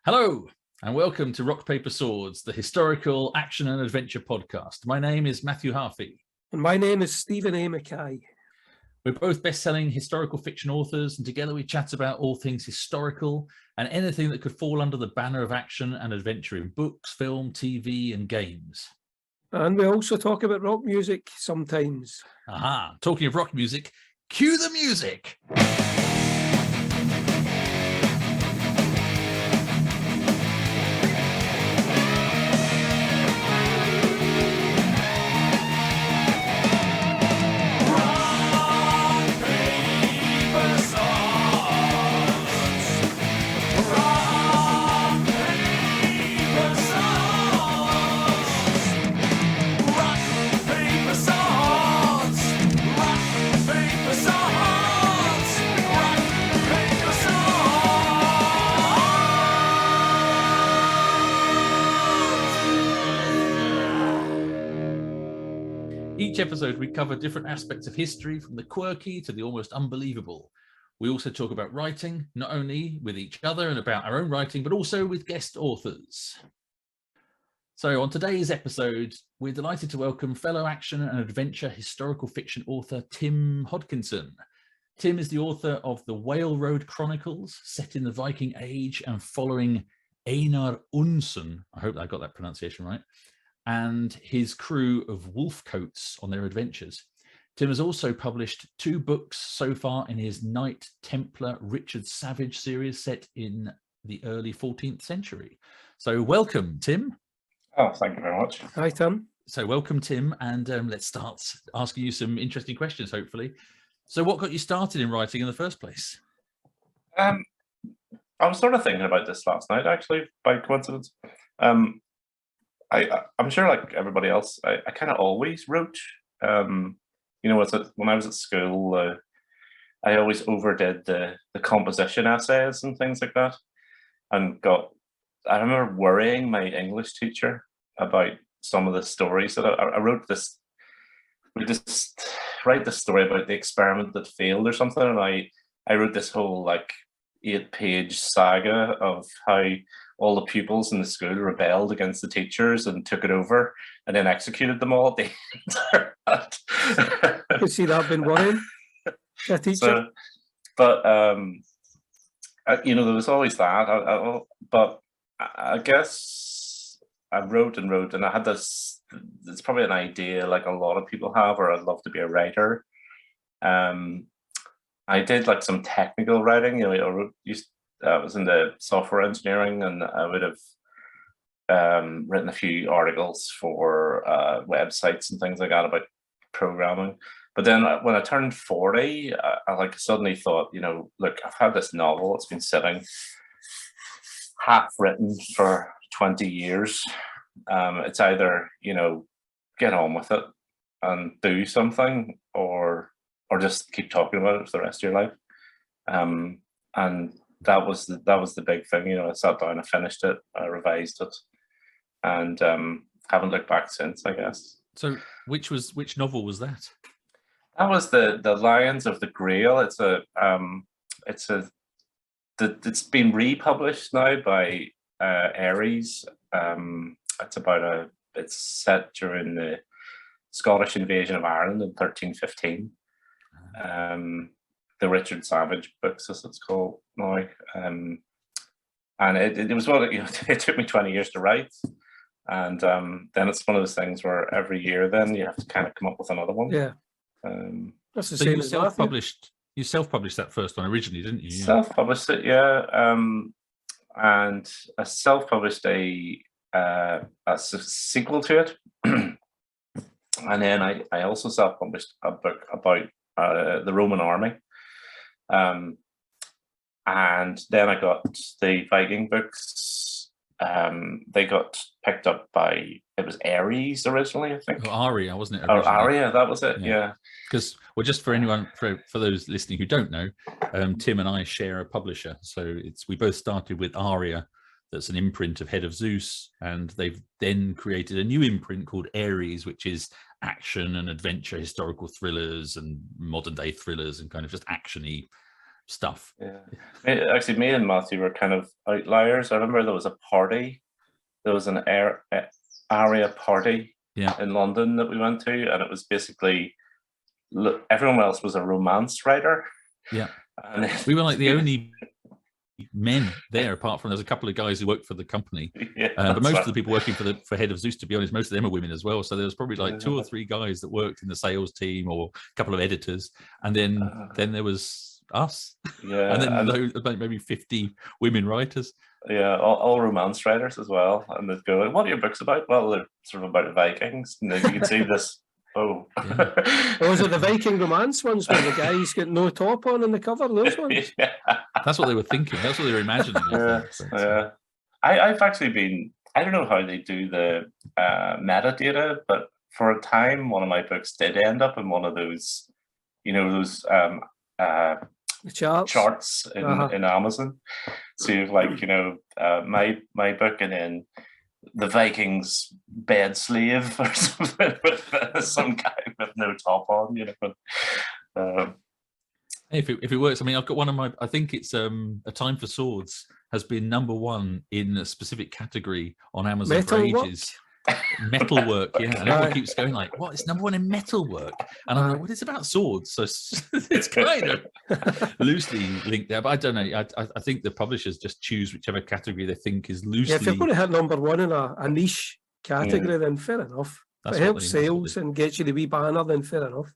Hello, and welcome to Rock, Paper, Swords, the historical action and adventure podcast. My name is Matthew Harvey. And my name is Stephen A. Mackay. We're both best-selling historical fiction authors, and together we chat about all things historical and anything that could fall under the banner of action and adventure in books, film, TV, and games. And we also talk about rock music sometimes. Aha, talking of rock music, cue the music! Each episode, we cover different aspects of history, from the quirky to the almost unbelievable. We also talk about writing, not only with each other and about our own writing, but also with guest authors. So on today's episode, we're delighted to welcome fellow action and adventure historical fiction author Tim Hodkinson. Tim is the author of the Whale Road Chronicles, set in the Viking Age and following Einar Unsson, I hope I got that pronunciation right, and his crew of wolfcoats on their adventures. Tim has also published 2 books so far in his Knight Templar Richard Savage series set in the early 14th century. So welcome, Tim. Oh, thank you very much. Hi, Tim. So welcome, Tim, and let's start asking you some interesting questions, hopefully. So what got you started in writing in the first place? I was sort of thinking about this last night, actually, by coincidence. I'm sure, like everybody else, I kind of always wrote. When I was at school, I always overdid the composition essays and things like that, and I remember worrying my English teacher about some of the stories that I wrote. We just write this story about the experiment that failed or something, and I wrote this whole 8-page saga of how all the pupils in the school rebelled against the teachers and took it over and then executed them all at the end. I can see that been worrying. A teacher. But there was always that. But I guess I wrote and wrote, and I had this. It's probably an idea like a lot of people have, or I'd love to be a writer. I did some technical writing. I was in the software engineering, and I would have written a few articles for websites and things like that about programming. But then when I turned 40, I suddenly thought, look, I've had this novel. It's been sitting half written for 20 years. It's either, get on with it and do something, or just keep talking about it for the rest of your life. And that was the big thing. I sat down, I finished it, I revised it, and haven't looked back since, I guess. So which novel was that? That was the Lions of the Grail. It's been republished now by Ares. It's set during the Scottish invasion of Ireland in 1315. The Richard Savage books, as it's called now. And it was it took me 20 years to write. And then it's one of those things where every year then you have to kind of come up with another one. Yeah. That's the so same you as self-published. You self-published that first one originally, didn't you? Yeah. Self-published it, yeah. And I self-published a sequel to it. And then I also self-published a book about the Roman army. And then I got the Viking books. They got picked up by, it was Ares originally, I think. Aria, wasn't it? Originally? Oh, Aria, that was it, yeah. Because, well, just for anyone, for those listening who don't know, Tim and I share a publisher. So we both started with Aria, that's an imprint of Head of Zeus, and they've then created a new imprint called Ares, which is action and adventure, historical thrillers and modern day thrillers and kind of just actiony stuff. Yeah. Actually, me and Matthew were kind of outliers. I remember there was a party. There was an area party in London that we went to, and it was basically everyone else was a romance writer. Yeah, and we were like the only men there, apart from there's a couple of guys who worked for the company. But most of the people working for Head of Zeus, to be honest, most of them are women as well. So there was probably like 2 or 3 guys that worked in the sales team, or a couple of editors, and then there was us. Yeah, and then about maybe 50 women writers. Yeah, all romance writers as well. And they'd go, "What are your books about?" Well, they're sort of about the Vikings. And then you can see this. Oh, was it the Viking romance ones where the guy's got no top on the cover? Those ones. Yeah. That's what they were thinking. That's what they were imagining. I've actually been. I don't know how they do the metadata, but for a time, one of my books did end up in one of those, those charts in Amazon. So you've like, my book, and then the Vikings bed slave or something with some guy with no top on, If it works, I mean, I've got one of my. I think it's A Time for Swords has been #1 in a specific category on Amazon for ages. Metalwork, yeah, and everyone keeps going like, "What? It's #1 in metalwork?" And I'm like, "Well, it's about swords, so it's kind of loosely linked there." But I don't know. I think the publishers just choose whichever category they think is loosely. Yeah, if you're going to hit #1 in a niche category, then fair enough. If it helps sales and gets you the wee banner, then fair enough.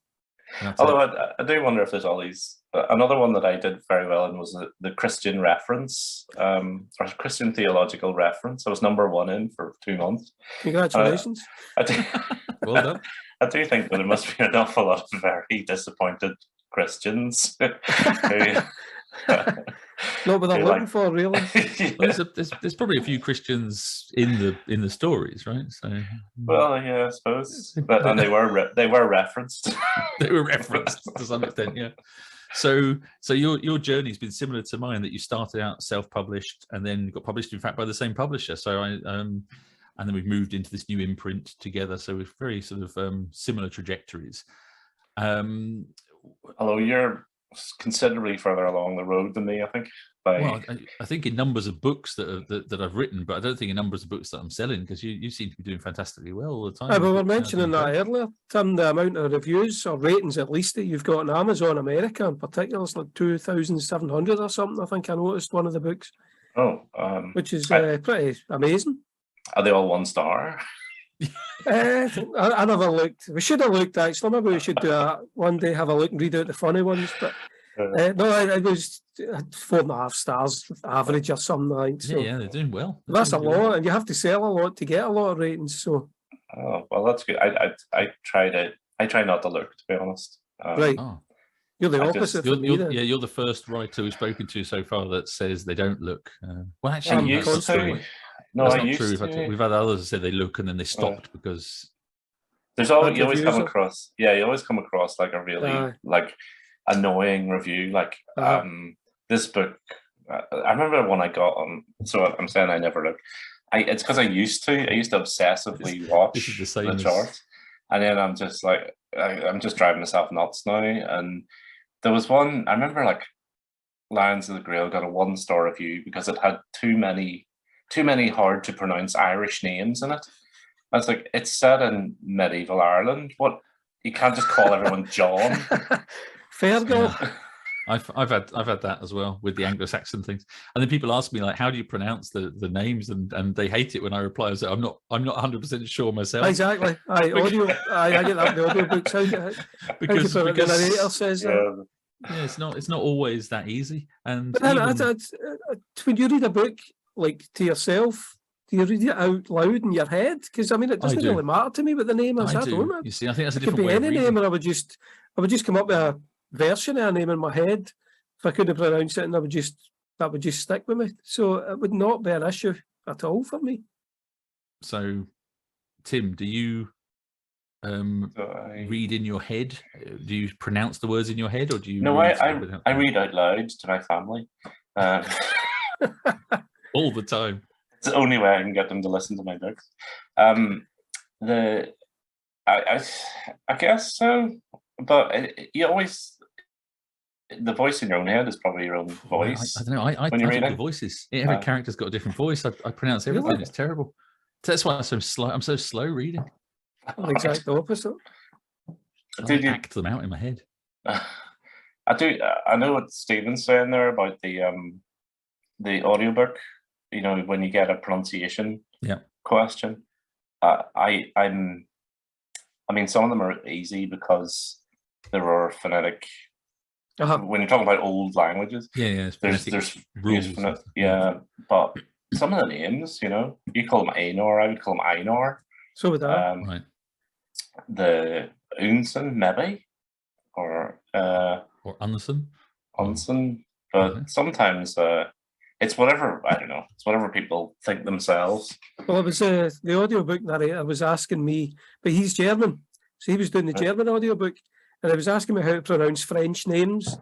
Although I do wonder if there's all these. Another one that I did very well in was the Christian reference, or Christian theological reference. I was #1 in for 2 months. Congratulations! Well done. I do think that there must be an awful lot of very disappointed Christians. Not what they're looking for, really. Well, there's probably a few Christians in the stories, right? So, well, yeah, I suppose, and they were referenced. They were referenced to some extent, yeah. So your journey's been similar to mine, that you started out self-published and then got published, in fact, by the same publisher. So and then we've moved into this new imprint together. So we're very sort of similar trajectories. Although you're considerably further along the road than me, I think. Well, I think in numbers of books that I've written, but I don't think in numbers of books that I'm selling, because you seem to be doing fantastically well all the time. But we were mentioning that earlier, Tim, the amount of reviews or ratings at least that you've got on Amazon America in particular, it's like 2,700 or something. I think I noticed one of the books. Oh, which is pretty amazing. Are they all 1 star? I never looked. We should have looked, actually. Maybe we should do one day, have a look and read out the funny ones. But no, it was 4.5 stars average or something like. So yeah, they're doing well. That's a lot, and you have to sell a lot to get a lot of ratings. So, oh well, that's good. I try not to look, to be honest. Right. You're the opposite. You're the first writer we've spoken to so far that says they don't look. Well, actually, that's not true. No, that's not true. We've had others that say they look and then they stopped because there's always you always come across. Yeah, you always come across like a really like annoying review. Like this book, I remember one I got on. So I'm saying I never look. It's because I used to obsessively watch the charts, and then I'm just like I'm just driving myself nuts now. And there was one I remember, like Lions of the Grail got a 1-star review because it had too many hard to pronounce Irish names in it. I was like, it's set in medieval Ireland. What, you can't just call everyone John. Fair go. I've had that as well with the Anglo-Saxon things. And then people ask me like, how do you pronounce the names? And they hate it when I reply. I say, I'm not 100% sure myself. Exactly. I get that in the audiobooks. Because the narrator says that. Yeah, it's not always that easy. And but then when you read a book like to yourself, do you read it out loud in your head? Because I mean, it doesn't really matter to me what the name is. I don't. You see, I think that's a different way. It could be any name, and I would just come up with a version of a name in my head. If I couldn't pronounce it, and that would just stick with me. So it would not be an issue at all for me. So, Tim, do you read in your head? Do you pronounce the words in your head, or do you? No, I read out loud to my family. All the time. It's the only way I can get them to listen to my books. I guess so, but you always the voice in your own head is probably your own voice. I don't know. I when you're talk the reading. voices. Every character's got a different voice. I pronounce everything. Really? It's terrible. That's why I'm so slow. I'm so slow reading. I'm the exact opposite. I act them out in my head. I do. I know what Stephen's saying there about the audiobook. You know, when you get a pronunciation question, I mean, some of them are easy because there are phonetic. When you're talking about old languages, there's rules. But some of the names, you know, you call them Ainor, I would call them Ainor. So would I. Right. The Unsen, maybe, or Unsen. Unsen, but sometimes it's whatever, I don't know, it's whatever people think themselves. Well, it was the audiobook narrator was asking me, but he's German, so he was doing the German audiobook, and I was asking me how to pronounce French names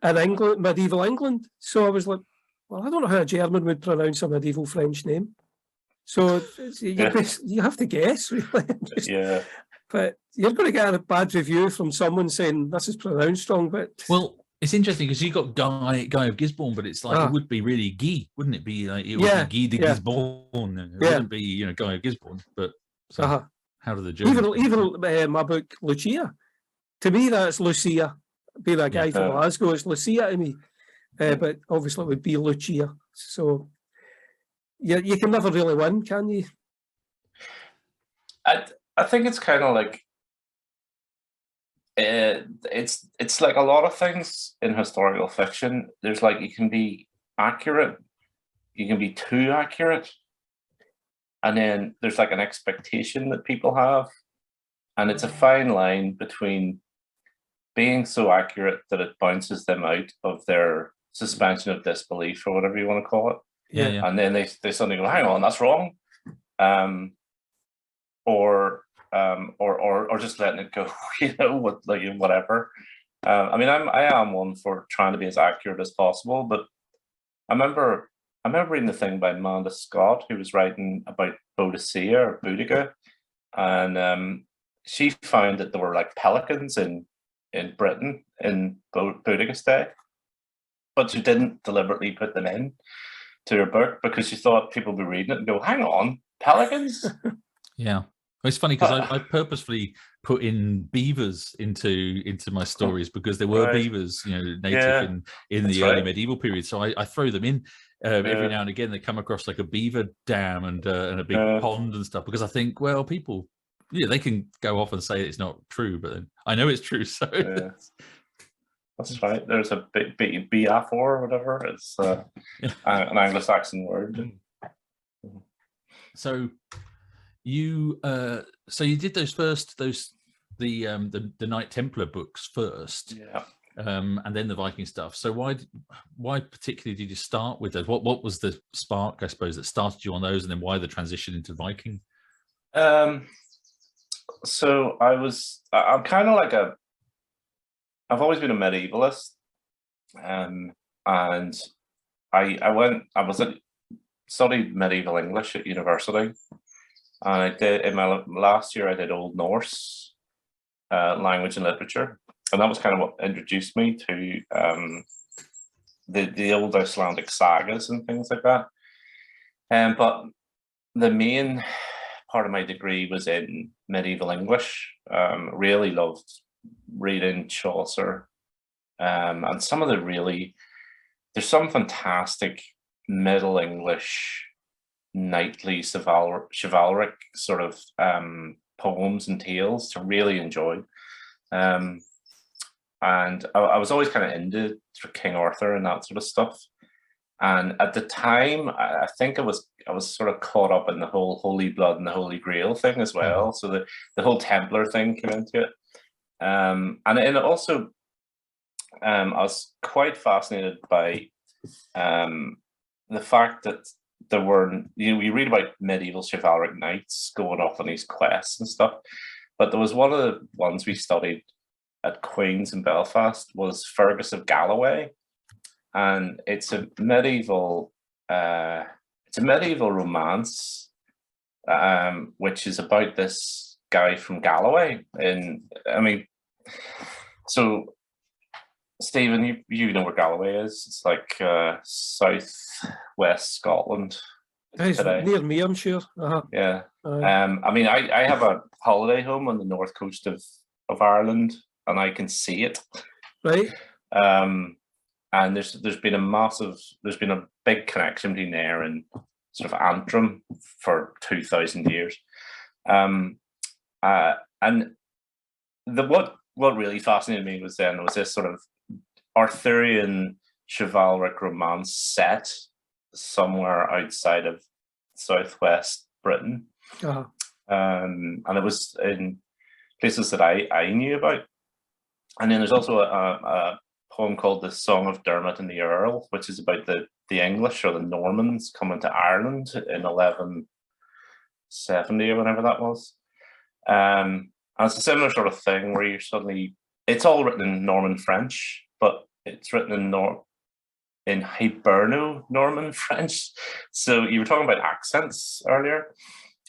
in England, medieval England. So I was like, well, I don't know how a German would pronounce a medieval French name. So you have to guess, really. But you're going to get a bad review from someone saying this is pronounced wrong. But well, it's interesting because you got Guy of Gisborne, but it's like it would be really Guy, wouldn't it? Be like it would be Guy de Gisborne. It wouldn't be, you know, Guy of Gisborne. But so how do the Germans even my book Lucia? To me, that's Lucia. Being a guy from Glasgow, it's Lucia to me. But obviously, it would be Lucia. So you can never really win, can you? I think it's kind of like it's like a lot of things in historical fiction. There's like you can be accurate, you can be too accurate, and then there's like an expectation that people have, and it's a fine line between being so accurate that it bounces them out of their suspension of disbelief or whatever you want to call it. Yeah. And then they suddenly go, hang on, that's wrong. Or just letting it go, you know, with like whatever. I mean, I am one for trying to be as accurate as possible, but I remember reading the thing by Amanda Scott, who was writing about Boadicea or Boudica, and she found that there were like pelicans in Britain in Boudica's day, but she didn't deliberately put them in to her book because she thought people would be reading it and go, hang on, pelicans? Yeah. It's funny because I purposefully put in beavers into my stories because there were beavers, you know, native in the early medieval period. So I throw them in every now and again. They come across like a beaver dam and a big pond and stuff because I think, well, people, they can go off and say it's not true, but then I know it's true. So that's right. There's a Biafor or whatever. It's an Anglo-Saxon word. So you did the Knight Templar books first, and then the Viking stuff. So why particularly did you start with those? What was the spark, I suppose, that started you on those, and then why the transition into Viking? So I'm kind of like I've always been a medievalist, and studied medieval English at university. And I did in my last year. I did Old Norse language and literature, and that was kind of what introduced me to the old Icelandic sagas and things like that. But the main part of my degree was in medieval English. Really loved reading Chaucer, and some of there's some fantastic Middle English knightly chivalric sort of poems and tales to really enjoy. And I was always kind of into King Arthur and that sort of stuff. And at the time, I think I was sort of caught up in the whole Holy Blood and the Holy Grail thing as well. So the whole Templar thing came into it. And also, I was quite fascinated by the fact that there were, you read about medieval chivalric knights going off on these quests and stuff, but there was one of the ones we studied at Queen's in Belfast was Fergus of Galloway, and it's a medieval romance, which is about this guy from Galloway. And I mean, so Stephen, you know where Galloway is? It's like southwest Scotland It's today. near me, I'm sure. Yeah. Aye. I mean, I have a holiday home on the north coast of Ireland, and I can see it. Right. And there's been a big connection between there and sort of Antrim for 2,000 years. And what really fascinated me was this sort of Arthurian chivalric romance set somewhere outside of southwest Britain. And it was in places that I knew about. And then there's also a poem called The Song of Dermot and the Earl, which is about the English or the Normans coming to Ireland in 1170 or whenever that was. And it's a similar sort of thing where it's all written in Norman French, but it's written in Hiberno Norman French. So you were talking about accents earlier,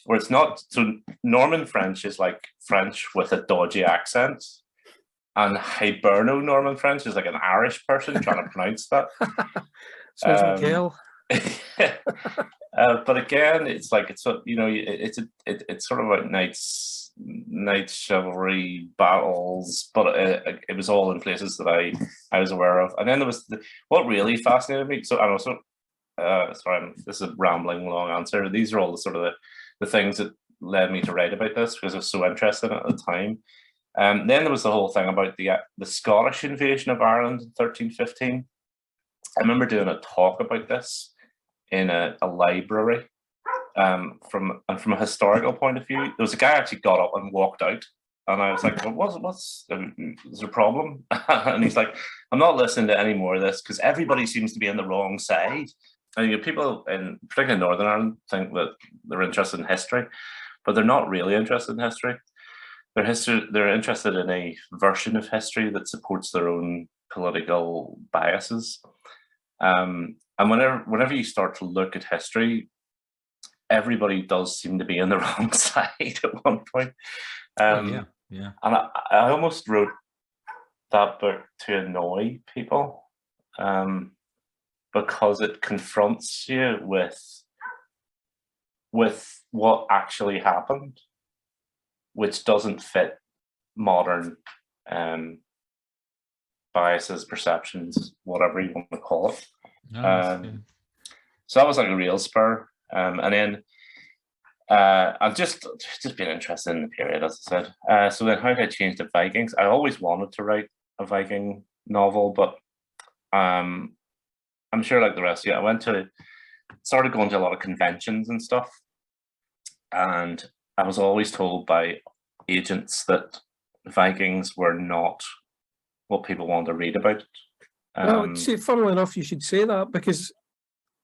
where it's not. So Norman French is like French with a dodgy accent, and Hiberno Norman French is like an Irish person trying to pronounce that. Sounds like hell. But again, it's like it's sort of about knight chivalry battles, but it was all in places that I was aware of. And then there was what really fascinated me. So, and also, sorry, this is a rambling long answer. These are all the sort of the things that led me to write about this because I was so interested in it at the time. Then there was the whole thing about the Scottish invasion of Ireland in 1315. I remember doing a talk about this in a library. From a historical point of view, there was a guy actually got up and walked out, and I was like, well, what's is there a problem? And he's like, I'm not listening to any more of this because everybody seems to be on the wrong side. And people in particularly Northern Ireland think that they're interested in history, but they're not really interested in history. They're interested in a version of history that supports their own political biases. And whenever you start to look at history, everybody does seem to be on the wrong side at one point. Yeah. And I almost wrote that book to annoy people, because it confronts you with what actually happened, which doesn't fit modern biases, perceptions, whatever you want to call it. So that was like a real spur. And then I've just been interested in the period, as I said. So then how did I change to Vikings? I always wanted to write a Viking novel, but I'm sure like the rest of you, I started going to a lot of conventions and stuff. And I was always told by agents that Vikings were not what people want to read about. Well, see, funnily enough, you should say that because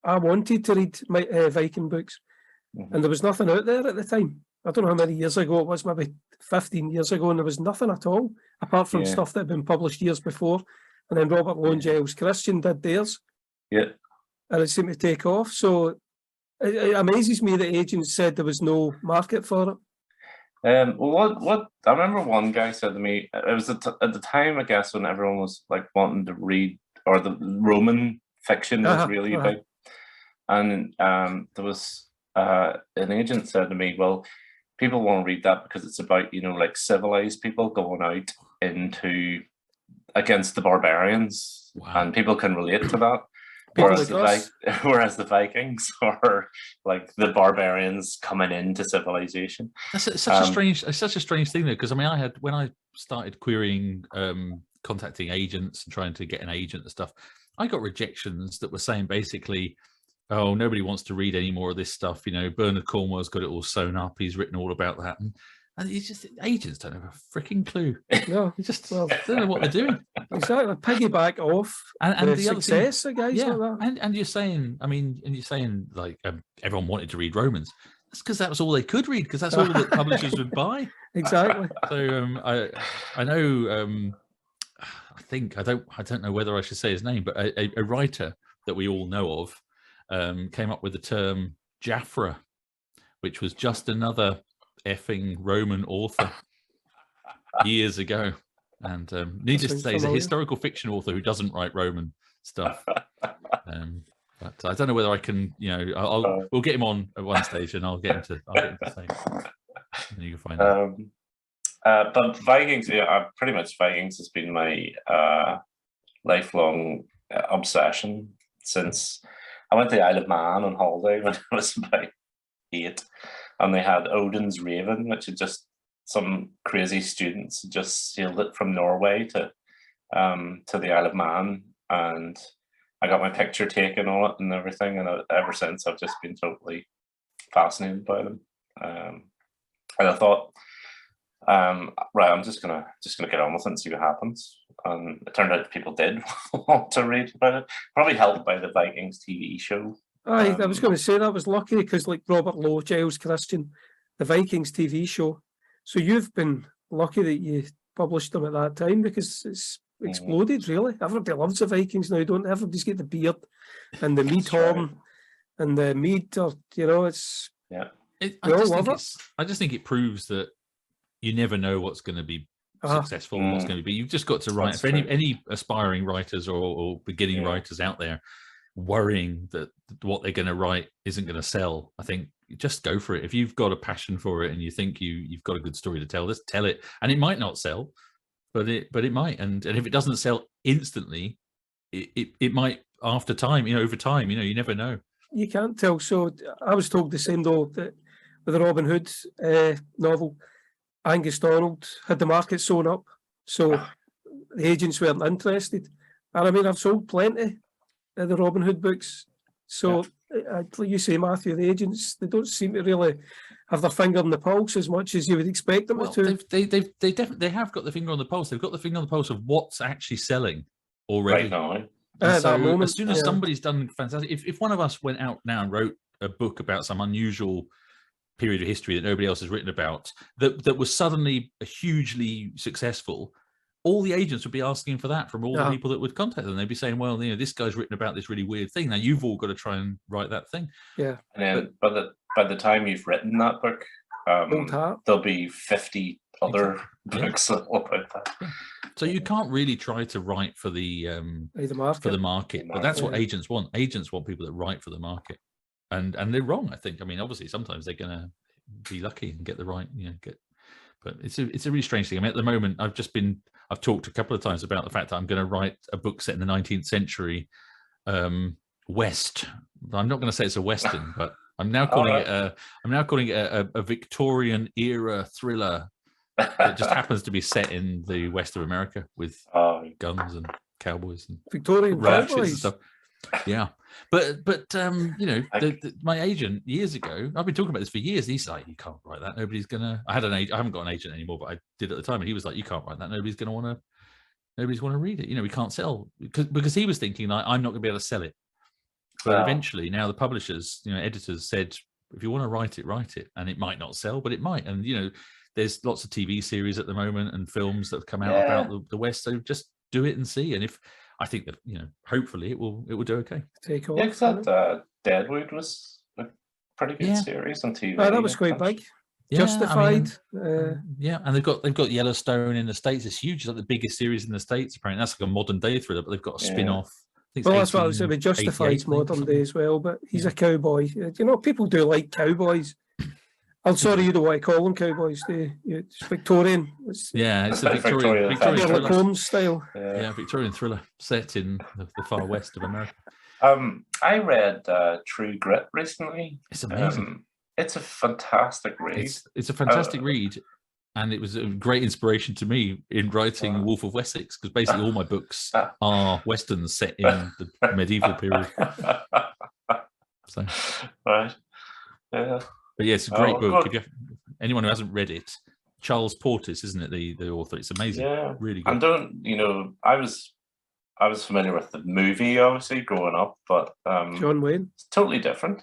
I wanted to read my Viking books, and there was nothing out there at the time. I don't know how many years ago it was, maybe 15 years ago, and there was nothing at all apart from stuff that had been published years before. And then Robert Lowe and Giles Christian did theirs. Yeah. And it seemed to take off. So it amazes me that agents said there was no market for it. Well, what I remember one guy said to me, it was at the time, I guess, when everyone was like wanting to read, or the Roman fiction was really big. And there was an agent said to me, well, people want to read that because it's about, like civilized people going out against the barbarians. Wow. And people can relate to that. Whereas the Vikings are like the barbarians coming into civilization. That's such a strange thing though, because I mean, when I started querying, contacting agents and trying to get an agent and stuff, I got rejections that were saying basically, oh, nobody wants to read any more of this stuff. Bernard Cornwell's got it all sewn up. He's written all about that. And it's just, agents don't have a freaking clue. No, they just don't know what they're doing. Exactly. Piggyback off and the success of guys like that. And you're saying, like everyone wanted to read Romans. That's because that was all they could read, because that's all that publishers would buy. Exactly. So I know, I don't know whether I should say his name, but a writer that we all know of came up with the term Jaffra, which was just another effing Roman author years ago. And needless to sounds say, he's a familiar. historical fiction author who doesn't write Roman stuff. But I don't know whether I can, we'll get him on at one stage, and I'll get him to say it. And you can find out. But Vikings, pretty much Vikings has been my lifelong obsession since I went to the Isle of Man on holiday when I was about 8, and they had Odin's Raven, which had just some crazy students just sailed it from Norway to the Isle of Man, and I got my picture taken on it and everything, and ever since I've just been totally fascinated by them. And I thought, right, I'm just gonna get on with it and see what happens. And it turned out people did want to read about it, probably helped by the Vikings TV show. Aye, I was going to say that was lucky because, like Robert Lowe, Giles Christian, the Vikings TV show. So you've been lucky that you published them at that time, because it's exploded, really. Everybody loves the Vikings now, don't everybody's got the beard and the mead horn and the mead, or it's I just think it proves that you never know what's going to be successful and what's going to be. You've just got to write. For any aspiring writers or beginning writers out there worrying that what they're going to write isn't going to sell, I think just go for it. If you've got a passion for it and you think you've got a good story to tell, just tell it. And it might not sell, but it might. And if it doesn't sell instantly, it might after time. Over time. You never know. You can't tell. So I was told the same though, that with the Robin Hood novel, Angus Donald had the market sewn up, so the agents weren't interested. And I mean, I've sold plenty of the Robin Hood books. So, like you say, Matthew, the agents, they don't seem to really have their finger on the pulse as much as you would expect them to. They definitely have got the finger on the pulse. They've got the finger on the pulse of what's actually selling already. Right now. At So that moment, as soon as somebody's done fantastic, if one of us went out now and wrote a book about some unusual period of history that nobody else has written about, that was suddenly hugely successful, all the agents would be asking for that from all the people that would contact them. They'd be saying, well, this guy's written about this really weird thing. Now you've all got to try and write that thing. Yeah. And then by the time you've written that book, there'll be 50 other books about that. Yeah. So you can't really try to write for the market, but that's what agents want. Agents want people that write for the market. And they're wrong, I think. I mean, obviously, sometimes they're going to be lucky and get the right, but it's a really strange thing. I mean, at the moment, I've talked a couple of times about the fact that I'm going to write a book set in the 19th century West. I'm not going to say it's a Western, but I'm now calling it a Victorian era thriller that just happens to be set in the West of America with guns and cowboys and Victorian ranches cowboys and stuff. Yeah, but my agent years ago, I've been talking about this for years. He's like, you can't write that. Nobody's gonna. I haven't got an agent anymore, but I did at the time, and he was like, you can't write that. Nobody's gonna want to read it. We can't sell because he was thinking like, I'm not gonna be able to sell it. But eventually, now the publishers, editors said, if you want to write it, and it might not sell, but it might. And there's lots of TV series at the moment and films that have come out about the West. So just do it and see. And if I think that hopefully it will do okay. Take off. Yeah, because that Deadwood was a pretty good series on TV. That was quite big. Yeah, Justified. And they've got Yellowstone in the States. It's huge. It's like the biggest series in the States. Apparently, that's like a modern day thriller. But they've got a spin-off. Well, that's what I was saying. Justified's modern day as well. But he's a cowboy. People do like cowboys. I'm sorry, you don't want to call them cowboys, do you? It's Victorian. It's the Victorian Sherlock Holmes style. Yeah, Victorian thriller set in the far west of America. I read True Grit recently. It's amazing. It's a fantastic read. It's a fantastic read, and it was a great inspiration to me in writing Wolf of Wessex, because basically all my books are westerns set in the medieval period. So, right, yeah. But yeah, it's a great book. If anyone who hasn't read it, Charles Portis, isn't it, the author? It's amazing. Yeah, really good. And I was familiar with the movie, obviously, growing up, but John Wayne. It's totally different.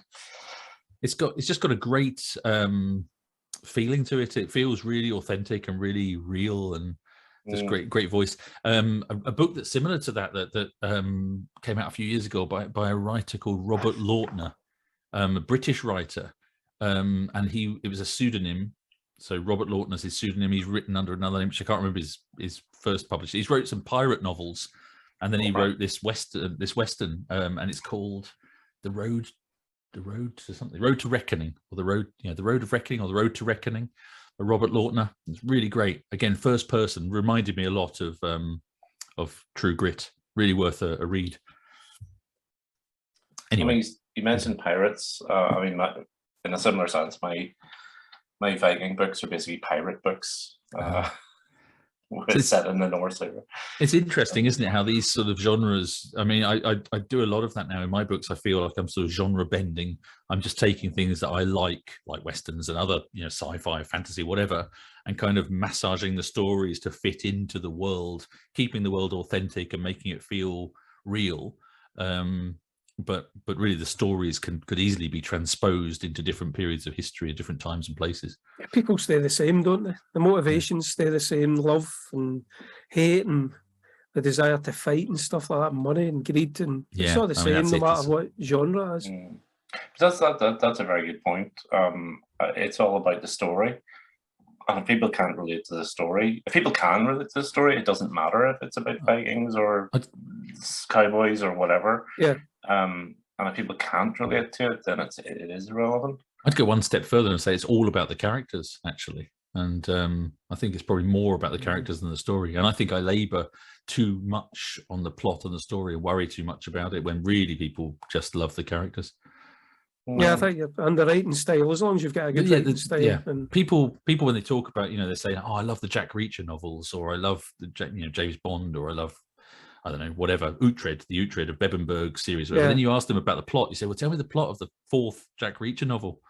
It's just got a great feeling to it. It feels really authentic and really real, and just great voice. A book that's similar to that came out a few years ago by a writer called Robert Lautner, a British writer. And it was a pseudonym, So Robert Lawton is his pseudonym. He's written under another name, which I can't remember his first published. He's wrote some pirate novels, and then he wrote this western, and it's called The Road to something, Road to Reckoning, or the Road of Reckoning, or the Road to Reckoning. Robert Lawton. It's really great. Again, first person, reminded me a lot of True Grit. Really worth a read. Anyway, I mean, you mentioned pirates. I mean, in a similar sense, my Viking books are basically pirate books. Set in the North. It's interesting, isn't it, how these sort of genres, I mean, I do a lot of that now in my books. I feel like I'm sort of genre bending. I'm just taking things that I like Westerns and other, sci-fi, fantasy, whatever, and kind of massaging the stories to fit into the world, keeping the world authentic and making it feel real. But really the stories could easily be transposed into different periods of history at different times and places. Yeah, people stay the same, don't they? The motivations stay the same, love and hate and the desire to fight and stuff like that, money and greed, and it's all the same no matter what genre it is. That's a very good point. It's all about the story. And if people can't relate to the story, if people can relate to the story, it doesn't matter if it's about Vikings or cowboys or whatever. Yeah. And if people can't relate to it, then it is irrelevant. I'd go one step further and say it's all about the characters, actually. And I think it's probably more about the characters than the story. And I think I labour too much on the plot and the story, worry too much about it, when really people just love the characters. Yeah, I think and the writing style, as long as you've got a good writing style. Yeah, and people when they talk about, they say, oh, I love the Jack Reacher novels, or I love the James Bond, or I love, I don't know, whatever, the Uhtred of Bebenberg series. Yeah. Then you ask them about the plot. You say, well, tell me the plot of the 4th Jack Reacher novel.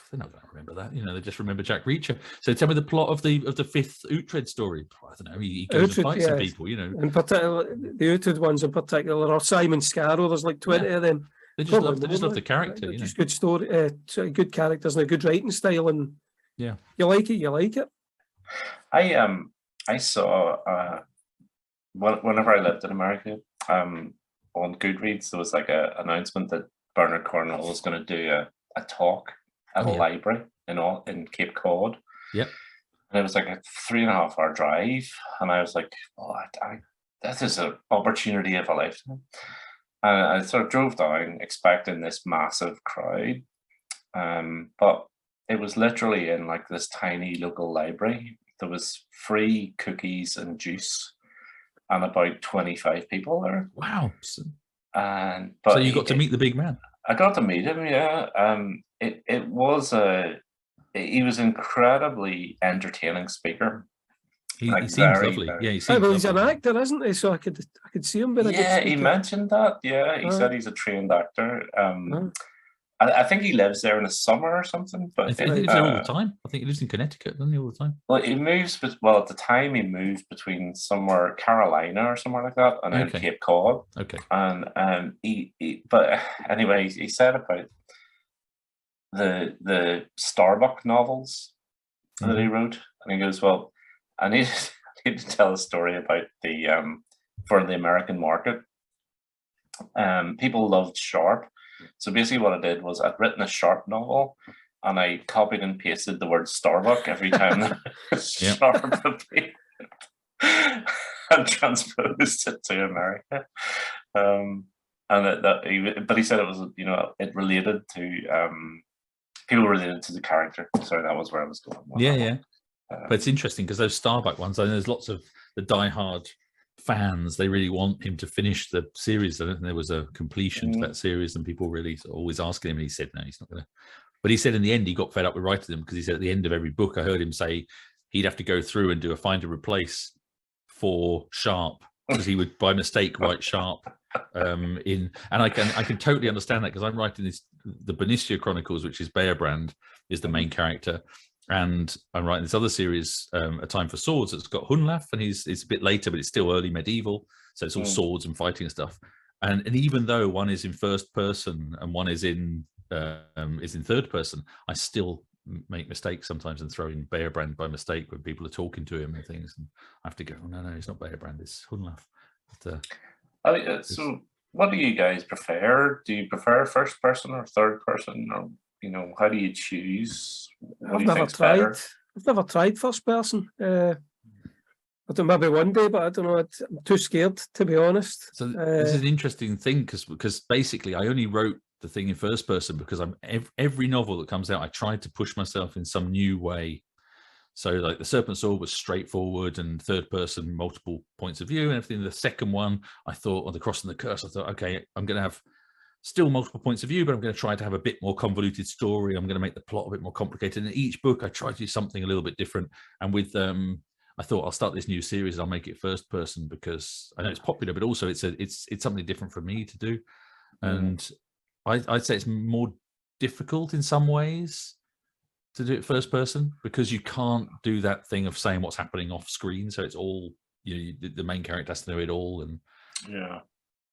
They're not going to remember that. They just remember Jack Reacher. So tell me the plot of the 5th Uhtred story. I don't know. He goes and fights some people. In particular, the Uhtred ones in particular, or Simon Scarrow. There's like 20 of them. They just love the character. Just good story, good characters and a good writing style, and you like it. I saw whenever I lived in America, on Goodreads there was like an announcement that Bernard Cornwell was going to do a talk at a library in Cape Cod. Yep. And it was like a 3.5 hour drive, and I was like, oh, this is an opportunity of a lifetime. And I sort of drove down expecting this massive crowd, but it was literally in like this tiny local library. There was free cookies and juice, and about 25 people there. Wow! So you got to meet the big man. I got to meet him. Yeah. It was he was incredibly entertaining speaker. He seems lovely. Yeah, he seems he's an actor, isn't he? So I could see him being a good speaker. He mentioned that. Yeah, he said he's a trained actor. I think he lives there in the summer or something. But I think he lives there all the time. I think he lives in Connecticut, doesn't he, all the time? Well, he moves. Well, at the time he moved between somewhere Carolina or somewhere like that, and then Cape Cod. Okay. And but anyway, he said about the Starbuck novels that he wrote, and he goes, well, I need to tell a story about for the American market. People loved Sharp. So basically what I did was I'd written a Sharp novel, and I copied and pasted the word Starbuck every time Sharp appeared and transposed it to America. But he said it was, it related to people related to the character. So that was where I was going. Yeah. But it's interesting because those Starbuck ones, I know there's lots of the diehard fans, they really want him to finish the series. I don't think there was a completion to that series, and people really always asking him, and he said no, he's not going to. But he said in the end he got fed up with writing them, because he said at the end of every book, I heard him say he'd have to go through and do a find and replace for Sharp, because he would by mistake write Sharp and I can totally understand that, because I'm writing the Bernicia Chronicles, which is Bearbrand is the main character, and I'm writing this other series, A Time for Swords, that's got Hunlaf, and it's a bit later, but it's still early medieval, so it's all swords and fighting and stuff. And even though one is in first person and one is in third person, I still make mistakes sometimes and throw in Bearbrand by mistake when people are talking to him and things, and I have to go, oh, no, it's not Bearbrand, it's Hunlaf. But, so what do you guys prefer? Do you prefer first person or third person, or how do you choose? I've never tried. I've never tried first person. I don't maybe one day, but I don't know. I'm too scared, to be honest. So this is an interesting thing because basically I only wrote the thing in first person because every novel that comes out, I tried to push myself in some new way. So like the Serpent Sword was straightforward and third person, multiple points of view and everything. The second one, I thought, on the Cross and the Curse, I thought, okay, I'm going to have still multiple points of view, but I'm going to try to have a bit more convoluted story. I'm going to make the plot a bit more complicated. And in each book, I try to do something a little bit different. And with I thought I'll start this new series and I'll make it first person because I know it's popular, but also it's something different for me to do. And I'd say it's more difficult in some ways to do it first person because you can't do that thing of saying what's happening off screen. So it's all, the main character has to know it all. And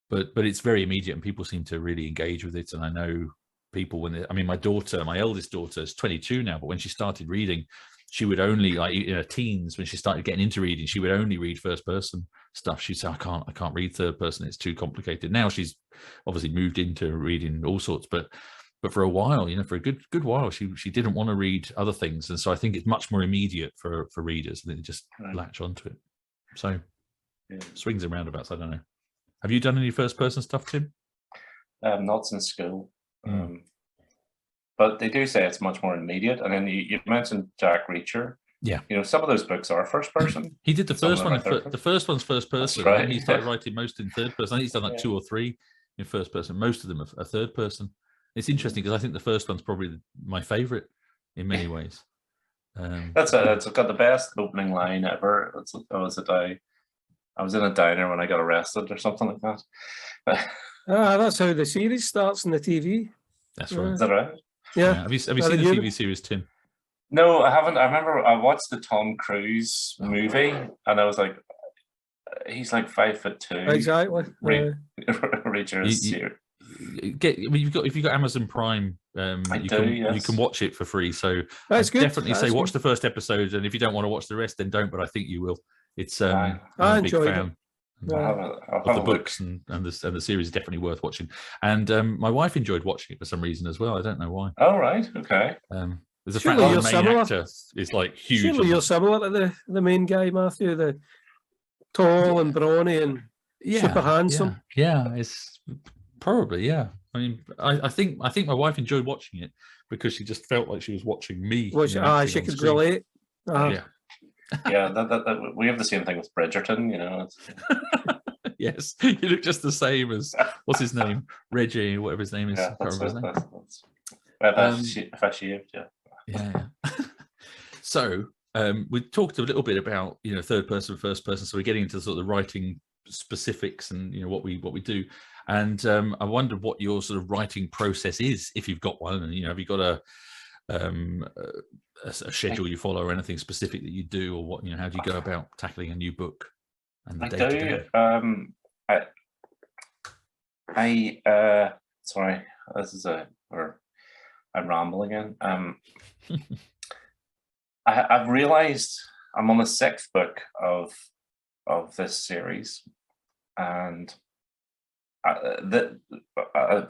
but it's very immediate and people seem to really engage with it. And I know people my eldest daughter is 22 now, but when she started reading, she would only, like in her teens, when she started getting into reading, she would only read first person stuff. She'd say, I can't read third person. It's too complicated. Now she's obviously moved into reading all sorts, but for a while, for a good while, she didn't want to read other things. And so I think it's much more immediate for readers and they just latch onto it. So swings and roundabouts, I don't know. Have you done any first person stuff, Tim? Not since school. But they do say it's much more immediate. And then you mentioned Jack Reacher. Yeah. Some of those books are first person. He did the first one. The first one's first person. Right. And he started writing most in third person. I think he's done like 2 or 3 in first person. Most of them are third person. It's interesting because I think the first one's probably my favorite in many ways. It's got the best opening line ever. I was in a diner when I got arrested or something like that. That's how the series starts on the TV. That's right. Is that right? Yeah. Have you seen the TV series, Tim? No, I haven't. I remember I watched the Tom Cruise movie, and I was like, he's like 5'2". Exactly. Reacher is serious. If you've got Amazon Prime, you can watch it for free. So that's good. Definitely say watch the first episode, and if you don't want to watch the rest, then don't. But I think you will. It's I'm I a big enjoyed fan. Of the books and the series is definitely worth watching. And my wife enjoyed watching it for some reason as well. I don't know why. Oh right, okay. There's a fact that the main actor is like huge. Surely you're similar to the main guy, Matthew, the tall and brawny and super handsome. Yeah, it's probably I mean, I think my wife enjoyed watching it because she just felt like she was watching me. She could relate. That we have the same thing with Bridgerton, Yes, you look just the same as what's his name, Reggie, whatever his name is. Yeah, I can't remember his name. If I shaved, yeah. So we talked a little bit about third person, first person. So we're getting into sort of the writing specifics and what we do. And I wondered what your sort of writing process is, if you've got one, and have you got a schedule you follow or anything specific that you do, or what how do you go about tackling a new book and the day-to-day? Sorry, this is I'm rambling again. I've realized I'm on the 6th book of this series, and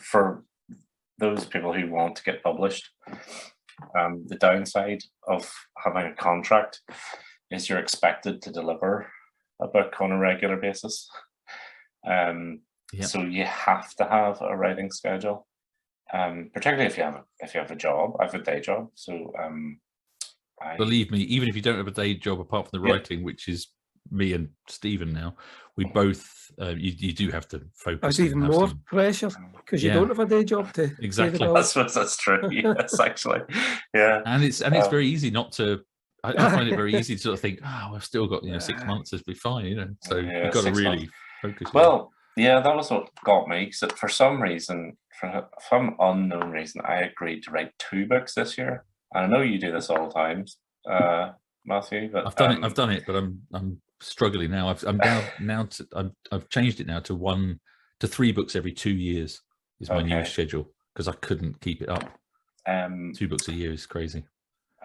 for those people who want to get published, the downside of having a contract is you're expected to deliver a book on a regular basis. So you have to have a writing schedule, particularly if you have a job. I have a day job, so believe me, even if you don't have a day job apart from the writing, which is me and Stephen now, we both you do have to focus. That's even more pressure because you don't have a day job to exactly. That's true. Yes, actually, yeah. And it's very easy not to. I find it very easy to sort of think, I've still got 6 months to be fine, So you've got to really focus. Well, that was what got me. So for some reason, for some unknown reason, I agreed to write 2 books this year. I know you do this all the time, Matthew. But I've done it, but I'm struggling now. I've changed it now to 3 books every 2 years is my new schedule because I couldn't keep it up. 2 books a year is crazy.